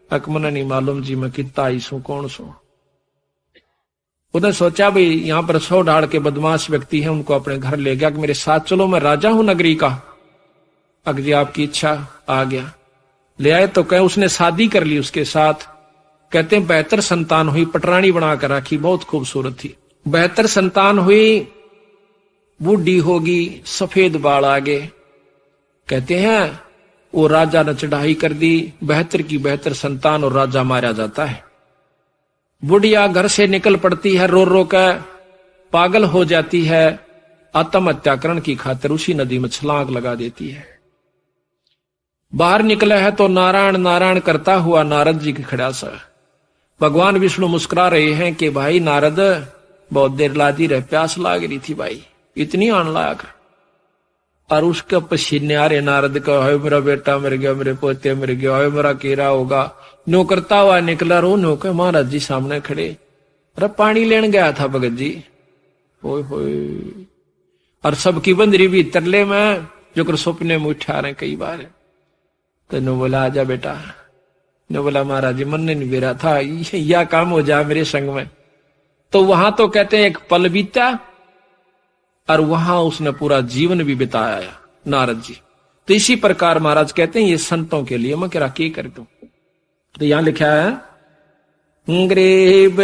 अकमन नहीं मालूम जी मैं कितना आई सू, कौन सू। उन्हें सोचा भाई यहां पर 100 ढाड़ के बदमाश व्यक्ति हैं, उनको अपने घर ले गया कि मेरे साथ चलो, मैं राजा हूं नगरी का। अग जी आपकी इच्छा, आ गया। ले आए तो कहे उसने शादी कर ली उसके साथ। कहते हैं बेहतर संतान हुई, पटरानी बनाकर रखी, बहुत खूबसूरत थी। बेहतर संतान हुई, बूढ़ी होगी, सफेद बाल आगे। कहते हैं वो राजा ने चढ़ाई कर दी, बेहतर की बेहतर संतान, और राजा मारा जाता है। बुढ़िया घर से निकल पड़ती है, रो रो कर पागल हो जाती है, आत्महत्याकरण की खातिर उसी नदी में छलांग लगा देती है। बाहर निकला है तो नारायण नारायण करता हुआ नारद जी के खड़ा सा। भगवान विष्णु मुस्कुरा रहे हैं कि भाई नारद बहुत देर लादी रहे, प्यास लाग रही थी भाई, इतनी आन लाग। और उसके पसीने आ रहे नारद का, है मेरा बेटा मर गया, मेरे पोते मर गया, है मेरा केरा होगा। नो करता हुआ निकला, रो नो के महाराज जी सामने खड़े। अरे पानी लेने गया था भगत जी, ओए होए। और सबकी बंदरी भी तरले में जो कर सपने में उठा रहे कई बार। तो नो बोला आजा बेटा। नो बोला महाराज जी मन ने नहीं बेरा था, यह काम हो जा मेरे संग में। तो वहां तो कहते हैं एक पल बीता, और वहां उसने पूरा जीवन भी बिताया नारद जी। तो इसी प्रकार महाराज कहते हैं ये संतों के लिए मैं क्या कर दूं। तो यहां लिखा है ग्रेब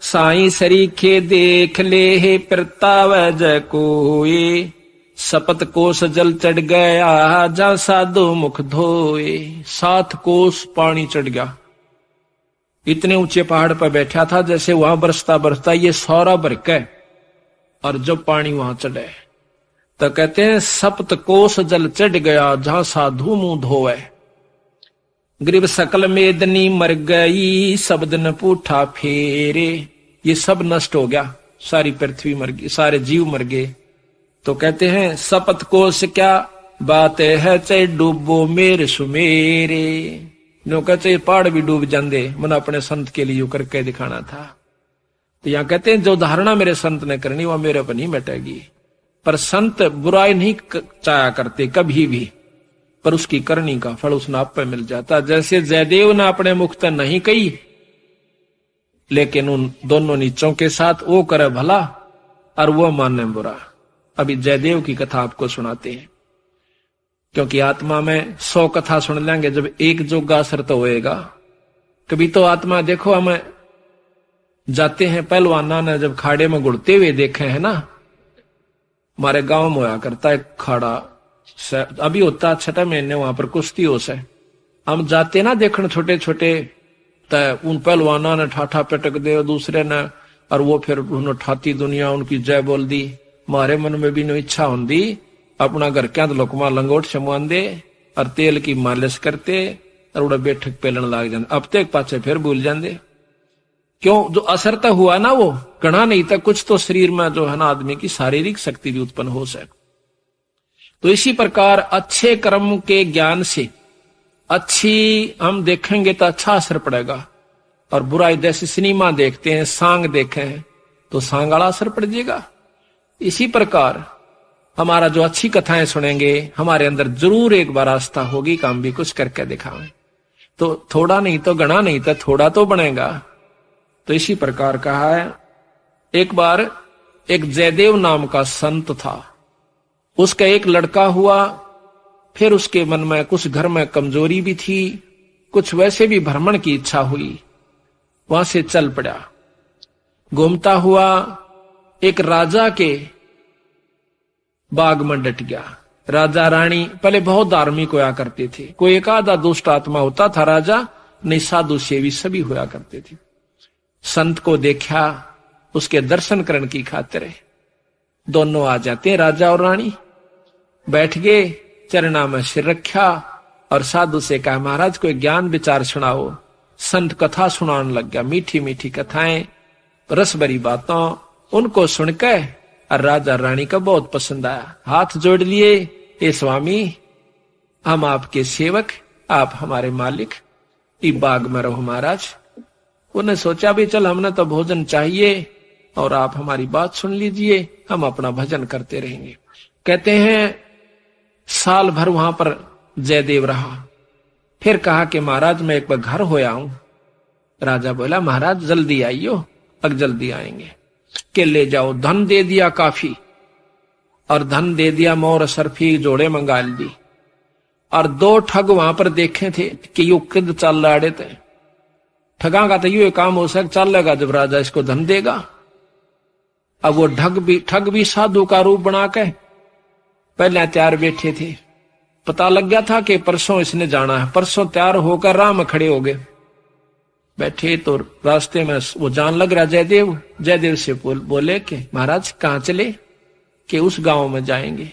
साई सरीखे देख ले प्रताव जय कोए, सपत कोस जल चढ़ गया जा साधो मुख धोए। 7 कोस पानी चढ़ गया, इतने ऊंचे पहाड़ पर बैठा था, जैसे वहां बरसता बरसता ये सौरा बरके। और जब पानी वहां चढ़े तो कहते हैं सप्त कोस जल चढ़ गया जहां साधु मुंह धोए। ग्रीब सकल मेदनी मर गई, शब्द न पूठा फेरे। ये सब नष्ट हो गया, सारी पृथ्वी मर गई, सारे जीव मर गए। तो कहते हैं सपत कोस क्या बात है, चाहे डूबो मेरे सुमेरे। नो कहते पहाड़ भी डूब जाते, मन अपने संत के लिए करके दिखाना था। तो यहां कहते हैं जो धारणा मेरे संत ने करनी वह मेरे पर नहीं मिटेगी। पर संत बुराई नहीं चाहा करते कभी भी, पर उसकी करनी का फल उसने आप पे मिल जाता। जैसे जयदेव ने अपने मुख तक नहीं कही, लेकिन उन दोनों नीचों के साथ वो करे भला और वो माने बुरा। अभी जयदेव की कथा आपको सुनाते हैं, क्योंकि आत्मा में 100 कथा सुन लेंगे, जब एक जोगा असर तो होएगा। कभी तो आत्मा देखो हमें जाते हैं पहलवाना ने जब खाड़े में गुड़ते हुए देखे हैं ना, हमारे गांव में होया करता है खाड़ा, अभी होता 6 महीने वहां पर कुश्ती हो से। हम जाते ना देखने छोटे छोटे, तो उन पहलवाना ने ठाठा पटक दे दूसरे ने, और वो फिर उन्होंने ठाती दुनिया उनकी जय बोल दी। हमारे मन में भी नो इच्छा होंगी अपना घर क्या लोकमा लंगोट छमुआन दे और तेल की मालिश करते और उड़ा बैठक पेलन लाग जाते। अब तक पाचे फिर भूल जाते, क्यों जो असर तो हुआ ना वो गणा नहीं था, कुछ तो शरीर में जो है ना आदमी की शारीरिक शक्ति भी उत्पन्न हो सके। तो इसी प्रकार अच्छे कर्म के ज्ञान से अच्छी हम देखेंगे तो अच्छा असर पड़ेगा, और बुराई जैसे सिनेमा देखते हैं, सांग देखे हैं तो सांग वाला असर पड़ जाएगा। इसी प्रकार हमारा जो अच्छी कथाएं सुनेंगे हमारे अंदर जरूर एक बार आस्था होगी कि हम भी कुछ करके दिखाएं। तो थोड़ा नहीं तो गणा नहीं तो थोड़ा तो बनेगा। तो इसी प्रकार कहा है, एक बार एक जयदेव नाम का संत था, उसका एक लड़का हुआ। फिर उसके मन में कुछ घर में कमजोरी भी थी, कुछ वैसे भी भ्रमण की इच्छा हुई, वहां से चल पड़ा। घूमता हुआ एक राजा के बाग में डट गया। राजा रानी पहले बहुत धार्मिक होया करते थे, कोई एक आधा दुष्ट आत्मा होता था राजा, नहीं साधु सेवी सभी होया करते थे। संत को देखा, उसके दर्शन करने की खातिर दोनों आ जाते हैं, राजा और रानी। बैठ गए, चरणा में सिर रखा और साधु से कहा, महाराज कोई ज्ञान विचार सुनाओ। संत कथा सुनाने लग गया, मीठी मीठी कथाएं, रस भरी बातों। उनको सुनकर और राजा रानी का बहुत पसंद आया, हाथ जोड़ लिए, ए स्वामी हम आपके सेवक, आप हमारे मालिक, इस बाग में रहो महाराज। उन्हें सोचा भी चल हमने तो भोजन चाहिए और आप हमारी बात सुन लीजिए, हम अपना भजन करते रहेंगे। कहते हैं साल भर वहां पर जयदेव रहा। फिर कहा कि महाराज मैं एक बार घर होया हूं। राजा बोला महाराज जल्दी आइयो, अब जल्दी आएंगे। के ले जाओ, धन दे दिया काफी, और धन दे दिया, मोर सरफी जोड़े मंगा ली। और 2 ठग वहां पर देखे थे कि यू किद चल रहे थे। ठगा का तो यू काम हो सक चलेगा जब राजा इसको धन देगा। अब वो ठग भी साधु का रूप बना के पहले तैयार बैठे थे। पता लग गया था कि परसों इसने जाना है, परसों तैयार होकर राह में खड़े हो गए। बैठे तो रास्ते में वो जान लग रहा जयदेव। जयदेव से बोले कि महाराज कहाँ चले? कि उस गांव में जाएंगे।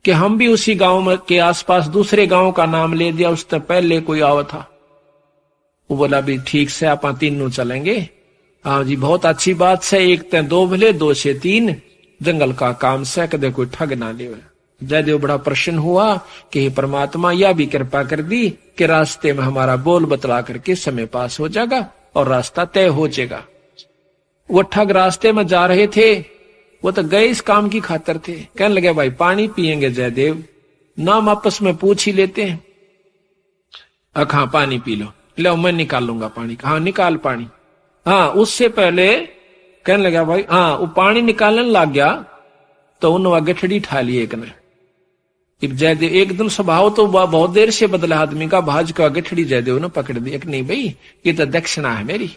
कि हम भी उसी गांव में के आसपास दूसरे गांव का नाम ले दिया, उससे पहले कोई आवा था। वो बोला भी ठीक से आप तीनों चलेंगे। हाँ जी बहुत अच्छी बात से, एक ते 2 भले 2 से 3, जंगल का काम से कदे कोई ठग ना ले। जयदेव बड़ा प्रसन्न हुआ कि हे परमात्मा यह भी कृपा कर दी कि रास्ते में हमारा बोल बतला करके समय पास हो जाएगा और रास्ता तय हो जाएगा। वो ठग रास्ते में जा रहे थे, वो तो गए इस काम की खातिर थे। कहने लगे भाई पानी पिएंगे जयदेव? नाम आपस में पूछ ही लेते हैं। हाँ पानी पी लो। लो मैं निकाल लूंगा पानी। हाँ निकाल पानी। हाँ उससे पहले कहने लगा भाई, हाँ वो पानी निकालने लग गया तो उन्होंने गठड़ी ठा ली एक ने। जयदेव एक दिन स्वभाव तो बहुत देर से बदला आदमी का, भाज का गठड़ी जयदेव ने पकड़ दी। एक नहीं भाई ये तो दक्षिणा है मेरी।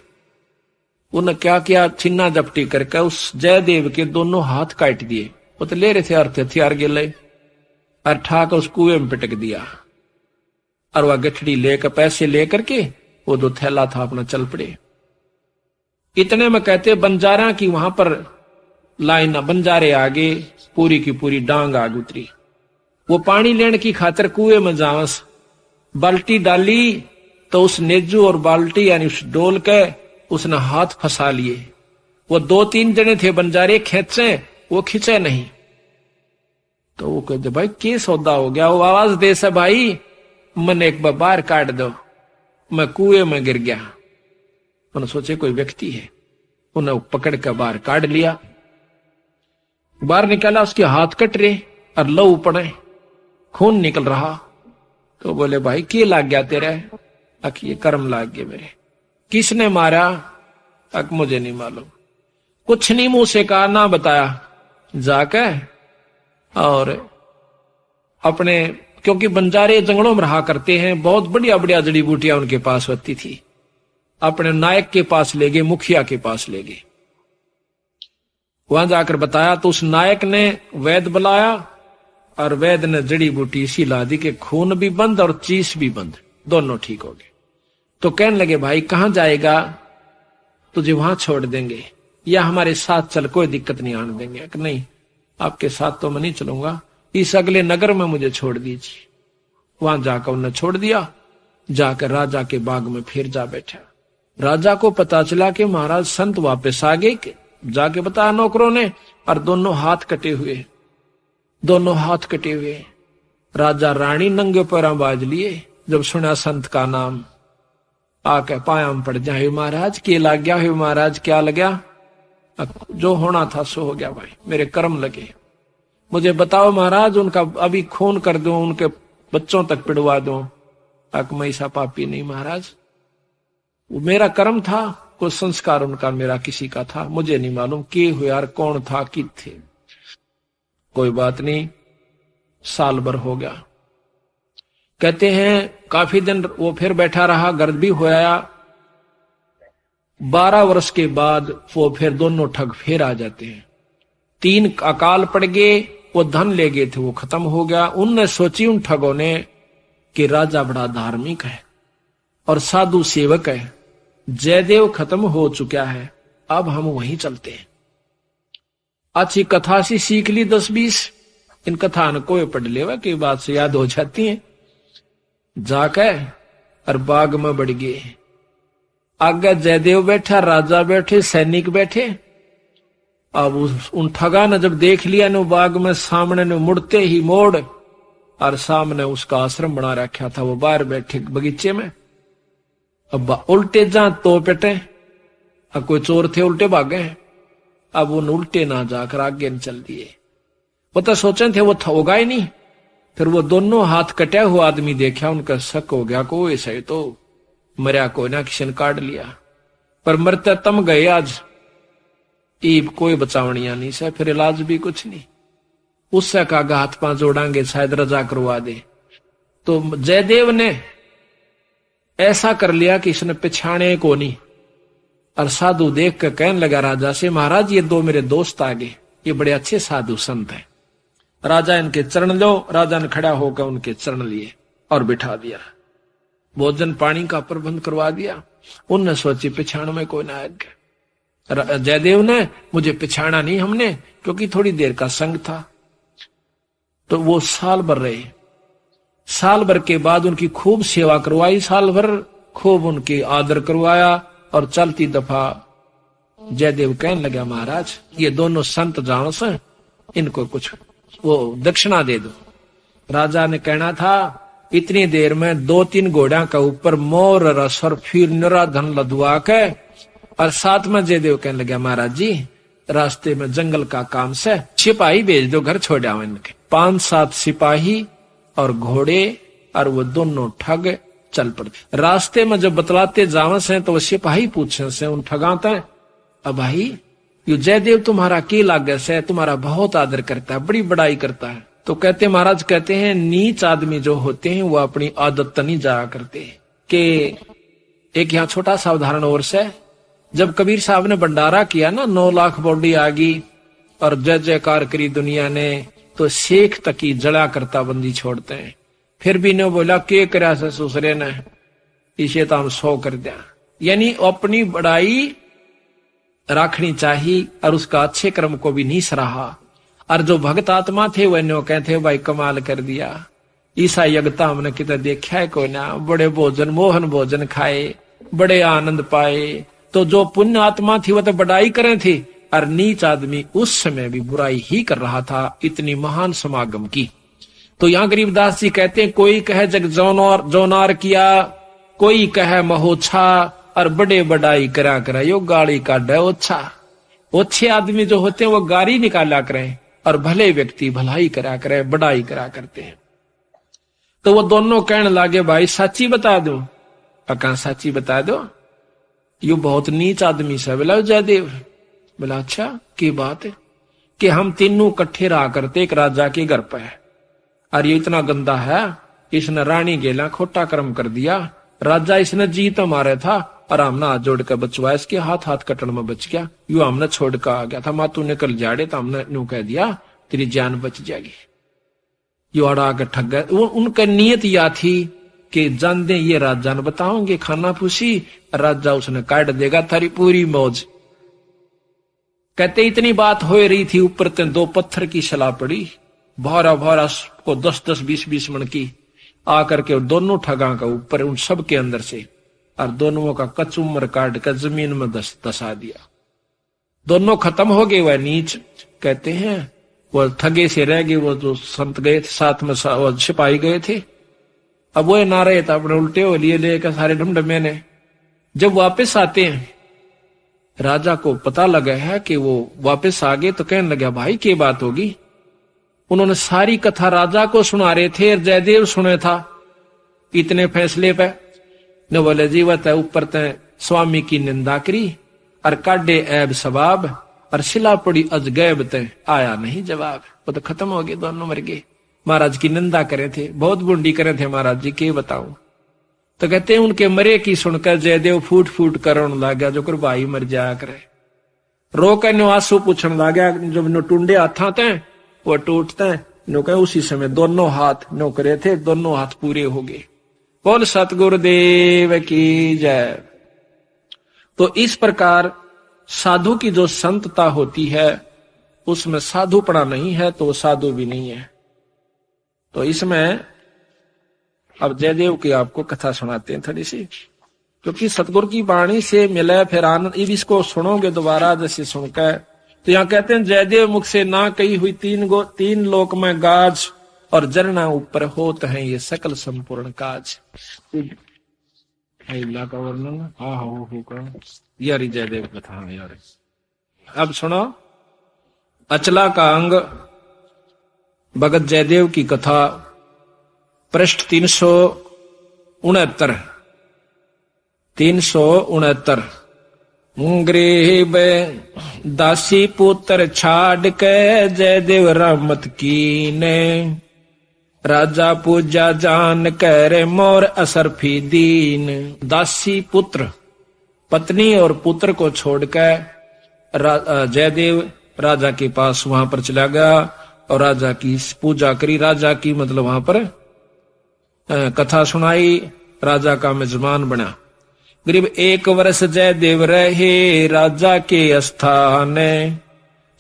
उन्हें क्या किया, छिन्ना जपटी करके उस जयदेव के दोनों हाथ काट दिए। वो तो ले रहे थे अर्थ हथियार गिले, और ठाक उस कुएं में पिटक दिया। और वह गठड़ी लेकर पैसे लेकर के वो 2 थैला था अपना चल पड़े। इतने में कहते बंजारा की वहां पर लाइन, बंजारे आगे पूरी की पूरी डांग आग उतरी। वो पानी लेने की खातिर कुएं में जावस, बाल्टी डाली तो उस नेजू और बाल्टी यानी उस डोल के उसने हाथ फंसा लिए। वो 2-3 जने थे बंजारे, खेचे वो खिंचे नहीं। तो वो कहते भाई क्या सौदा हो गया? वो आवाज दे से भाई मन एक बार बाहर काट दो, मैं कुएं में गिर गया। उन्होंने सोचे कोई व्यक्ति है, उन्हें पकड़ कर बाहर काट लिया। बाहर निकाला, उसके हाथ कट रहे और लहू पड़े, खून निकल रहा। तो बोले भाई क्या लाग गया तेरे? अक ये कर्म लाग गए मेरे। किसने मारा? अक मुझे नहीं मालूम। कुछ नहीं मुंह से कहा, ना बताया। जाके और अपने, क्योंकि बंजारे जंगलों में रहा करते हैं, बहुत बढ़िया बढ़िया जड़ी बूटियां उनके पास होती थी, अपने नायक के पास ले गए, मुखिया के पास ले गए। वहां जाकर बताया तो उस नायक ने वैद्य बुलाया और वैद्य ने जड़ी बूटी इसी ला दी कि खून भी बंद और चीस भी बंद, दोनों ठीक हो गए। तो कहने लगे भाई कहां जाएगा? तुझे वहां छोड़ देंगे या हमारे साथ चल, कोई दिक्कत नहीं आने देंगे। कि नहीं आपके साथ तो मैं नहीं चलूंगा, इस अगले नगर में मुझे छोड़ दीजिए। वहां जाकर उन्हें छोड़ दिया। जाकर राजा के बाग में फिर जा बैठा। राजा को पता चला कि महाराज संत वापस आ गए। जाके बताया नौकरों ने, और दोनों हाथ कटे हुए, दोनों हाथ कटे हुए। राजा रानी नंगे पैरों बाज लिए जब सुना संत का नाम। आके पाया में पड़ जाए, महाराज क्या लग गया? महाराज क्या लग गया? जो होना था सो हो गया भाई, मेरे कर्म लगे। मुझे बताओ महाराज, उनका अभी खून कर दूं, उनके बच्चों तक पिड़वा दूं। मैं ऐसा पापी नहीं महाराज, वो मेरा कर्म था, कोई संस्कार उनका मेरा किसी का था, मुझे नहीं मालूम के हुए यार, कौन था कि थे। कोई बात नहीं, साल भर हो गया। कहते हैं काफी दिन वो फिर बैठा रहा, गर्द भी होया। 12 वर्ष के बाद वो फिर दोनों ठग फिर आ जाते हैं। 3 अकाल पड़ गए, वो धन ले गए थे, वो खत्म हो गया। उनने सोची उन ठगों ने कि राजा बड़ा धार्मिक है और साधु सेवक है, जयदेव खत्म हो चुका है, अब हम वहीं चलते हैं। अच्छी कथा सी सीख ली 10-20, इन कथा न कोई पढ़ लेवा की बात से याद हो जाती है। जाकर और बाग में बढ़ गए। आगे जयदेव बैठा, राजा बैठे, सैनिक बैठे। अब उन ठगा ने जब देख लिया न बाग में, सामने ने मुड़ते ही मोड़ और सामने उसका आश्रम बना रखा था, वो बाहर बैठे बगीचे में। अब उल्टे जा तो पेटे, अब कोई चोर थे उल्टे भागे हैं। अब उन उल्टे ना जाकर आगे न चल दिए। वो तो सोचे थे वो होगा ही नहीं। फिर वो दोनों हाथ कटा हुआ आदमी देखा, उनका शक हो गया को ऐसा तो मरिया कोई ना, किसी ने काट लिया। पर मरते तम गए आज, ईब कोई बचावनिया नहीं से, फिर इलाज भी कुछ नहीं। उससे कहा हाथ पांव जोड़ांगे, शायद रजा करवा दे। तो जयदेव ने ऐसा कर लिया कि इसने पिछाने को नहीं। और साधु देख कर कहने लगा राजा से, महाराज ये 2 मेरे दोस्त आ गए, ये बड़े अच्छे साधु संत हैं, राजा इनके चरण लो। राजा ने खड़ा होकर उनके चरण लिए और बिठा दिया। भोजन पानी का प्रबंध करवा दिया। उनने सोची पिछाण में कोई ना आएगा। जयदेव ने मुझे पिछाड़ा नहीं हमने, क्योंकि थोड़ी देर का संग था। तो वो साल भर रहे। साल भर के बाद उनकी खूब सेवा करवाई, साल भर खूब उनकी आदर करवाया। और चलती दफा जयदेव कहने लगा, महाराज ये दोनों संत जान से, इनको कुछ वो दक्षिणा दे दो। राजा ने कहना था इतनी देर में 2-3 घोड़ा का ऊपर मोर रस और फिर निरा धन लदवा के। और साथ में जयदेव कहने लगा, महाराज जी रास्ते में जंगल का काम से सिपाही भेज दो, घर छोड़ आओ इनके। 5-7 सिपाही और घोड़े और वो दोनों ठग चल पड़ते। रास्ते में जब बतलाते जावे से तो वो सिपाही पूछे से उन ठगाते, अब भाई यो जयदेव तुम्हारा के लागे से, तुम्हारा बहुत आदर करता है, बड़ी बड़ाई करता है। तो कहते महाराज, कहते हैं नीच आदमी जो होते हैं वो अपनी आदत नहीं जाया करते। कि एक यहाँ छोटा सा उदाहरण और से, जब कबीर साहब ने भंडारा किया ना, 9 लाख बॉडी आ गई और जय जयकार करी दुनिया ने, तो शेख तक की जड़ा करता बंदी छोड़ते हैं। फिर भी ने बोला के करा से ससुरे ने, इसे तो हम 100 कर दिया। यानी अपनी बड़ाई रखनी चाहिए और उसका अच्छे कर्म को भी नहीं सराहा। और जो भक्त आत्मा थे वह नो कहते भाई कमाल कर दिया, ईसा यज्ञता हमने कितना देखा है कोई ना, बड़े भोजन मोहन भोजन खाए, बड़े आनंद पाए। तो जो पुण्य आत्मा थी वह तो बड़ाई करे थी, और नीच आदमी उस समय भी बुराई ही कर रहा था, इतनी महान समागम की। तो यहाँ गरीबदास जी कहते हैं, कोई कहे जग जोनार किया, कोई कहे महोछा, और बड़े बड़ाई करा यो गाड़ी का डे ओछा। अच्छे आदमी जो होते हैं वो गाड़ी निकाला करें, और भले व्यक्ति भलाई करा करे, बड़ाई करा करते हैं। तो वो दोनों कहने लगे, भाई सच्ची बता दो। कहा सच्ची बता दो, यू बहुत नीच आदमी से। बोला जयदेव, बोला अच्छा की बात है? कि हम तीनों इकट्ठे रहा करते एक राजा के घर पे, और ये इतना गंदा है, इसने रानी गेला खोटा कर्म कर दिया। राजा इसने जीत मारे था और हमने हाथ जोड़ कर बचवाया, इसके हाथ कटन में बच गया। यू हमने छोड़ कर आ गया था, मातू ने कल जाड़े तो हमने न्यू कह दिया तेरी जान बच जाएगी। यू अड़ा के ठग गए। उनका नियत यह थी कि जान दे ये राजा ने बताओगे खाना पूछी, राजा उसने काट देगा थारी पूरी मौज। कहते इतनी बात हो रही थी, ऊपर ते 2 पत्थर की सलाह पड़ी, भारा भारा को 10-10 20-20 मन की आकर के दोनों ठगा का ऊपर उन सब के अंदर से, और दोनों का कचुम्बर काट कर जमीन में दसा दिया। दोनों खत्म हो गए। वह नीच कहते हैं वो ठगे से रह गए, वो जो संत गए थे साथ में सिपाही गए थे, अब वो ना रहे था, अपने उल्टे हो लिए लेकर सारे ढमढमे ने। जब वापस आते हैं, राजा को पता लगा है कि वो वापस आ गए, तो कहने लगा भाई क्या बात होगी। उन्होंने सारी कथा राजा को सुना रहे थे, जयदेव सुने था इतने फैसले पे। न बोले जी वह ऊपर ते स्वामी की निंदा करी और काटे ऐब सवाब और शिला पड़ी अजगैब ते आया नहीं जवाब। वो तो खत्म हो गए, दोनों मर गए। महाराज की निंदा करे थे, बहुत बुंडी करे थे महाराज जी, के बताऊं। तो कहते हैं उनके मरे की सुनकर जयदेव फूट फूट करण लगा, जो कर भाई मर जाया करे। रो के नो आंसू पूछने लगा, जब नो टूंडे हाथा थे वो टूटते नो कहे उसी समय दोनों हाथ नो करे थे, दोनों हाथ पूरे हो गए। बोल सतगुरुदेव की जय। तो इस प्रकार साधु की जो संतता होती है उसमें साधुपना नहीं है तो साधु भी नहीं है। तो इसमें अब जयदेव की आपको कथा सुनाते हैं थोड़ी सी, क्योंकि सतगुरु की वाणी से मिले फिर आनंद। इसको सुनोगे दोबारा जैसे सुनकर, तो यहाँ कहते हैं जयदेव मुख से ना कही हुई तीन लोक में गाज और जरना ऊपर होत है ये सकल संपूर्ण काज। इला का वर्णन हाँ होगा यारी जयदेव कथा यार। अब सुनो अचला का अंग भगत जयदेव की कथा, पृष्ठ 369। 369 गरीब दासी पुत्र छाड़ के जयदेव रामत कीने, राजा पूजा जान कर मोर असरफी दीन। दासी पुत्र पत्नी और पुत्र को छोड़कर जयदेव राजा के पास वहां पर चला गया और राजा की पूजा करी। राजा की मतलब वहां पर कथा सुनाई, राजा का मेजबान बना। करीब 1 वर्ष जयदेव रहे राजा के स्थान,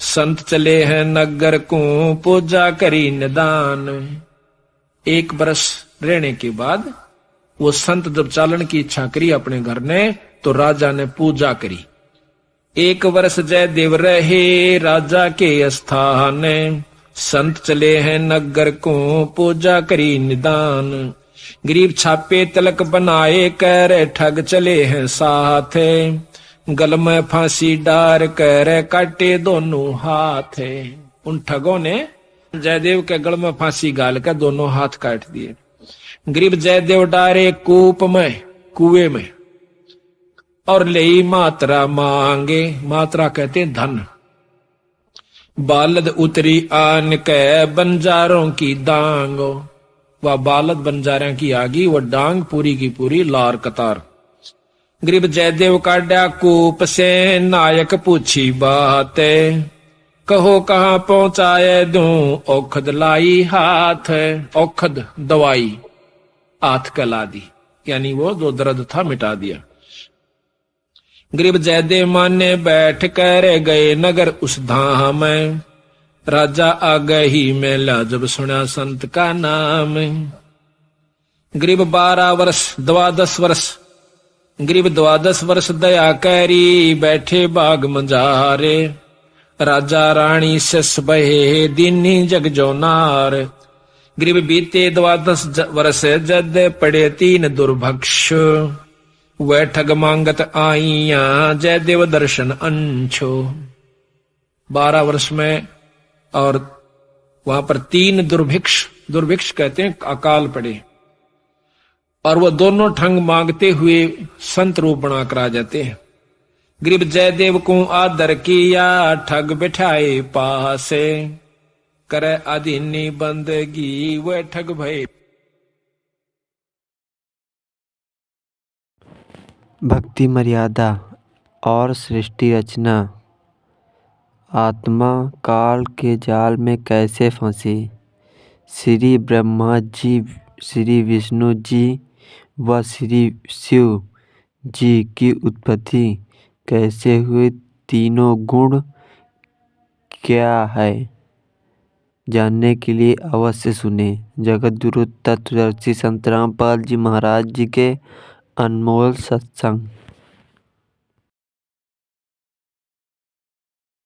संत चले हैं नगर को पूजा करी निदान। 1 वर्ष रहने के बाद वो संत जब चालन की इच्छा करी अपने घर ने, तो राजा ने पूजा करी। 1 वर्ष जयदेव रहे राजा के स्थान, संत चले हैं नगर को पूजा करी निदान। गरीब छापे तिलक बनाए कर ठग चले हैं साथ, गल में फांसी डार कर काटे दोनों हाथ। उन ठगों ने जयदेव के गल में फांसी गाल कर दोनों हाथ काट दिए। गरीब जयदेव डारे कूप में, कुएं में, और ले मात्रा मांगे। मात्रा कहते हैं धन। बालद उतरी आन के बंजारों की दांगो, वह बालद बंजारों की आगी, वह डांग पूरी की पूरी लार कतार। गरीब जयदेव काटा कूप से नायक पूछी बात, कहो कहां पहुंचाए दूं औखद लाई हाथ। औखद दवाई हाथ कला दी, यानी वो जो दर्द था मिटा दिया। गरीब जयदेव माने बैठ कर गए नगर उस धाम, राजा आ गई मेला जब सुना संत का नाम। गरीब 12 वर्ष 12 वर्ष, गरीब 12 वर्ष दया करी बैठे बाग मंजारे, राजा रानी सस बहे दीनी जग जो नार। गरीब बीते 12 वर्ष जद पड़े 3 दुर्भक्ष, वह ठग मांगत आईया जयदेव दर्शन अंशो। 12 वर्ष में और वहां पर 3 दुर्भिक्ष, दुर्भिक्ष कहते हैं अकाल पड़े, और वो दोनों ठग मांगते हुए संत रूप बनाकर आ जाते हैं। गरीब जयदेव को आदर किया ठग बिठाए पासे, करे अधीनी बंदगी वह ठग भय। भक्ति मर्यादा और सृष्टि रचना। आत्मा काल के जाल में कैसे फंसी। श्री ब्रह्मा जी, श्री विष्णु जी व श्री शिव जी की उत्पत्ति कैसे हुई, तीनों गुण क्या है, जानने के लिए अवश्य सुने जगतगुरु तत्वदर्शी संत रामपाल जी महाराज जी के अनमोल सत्संग।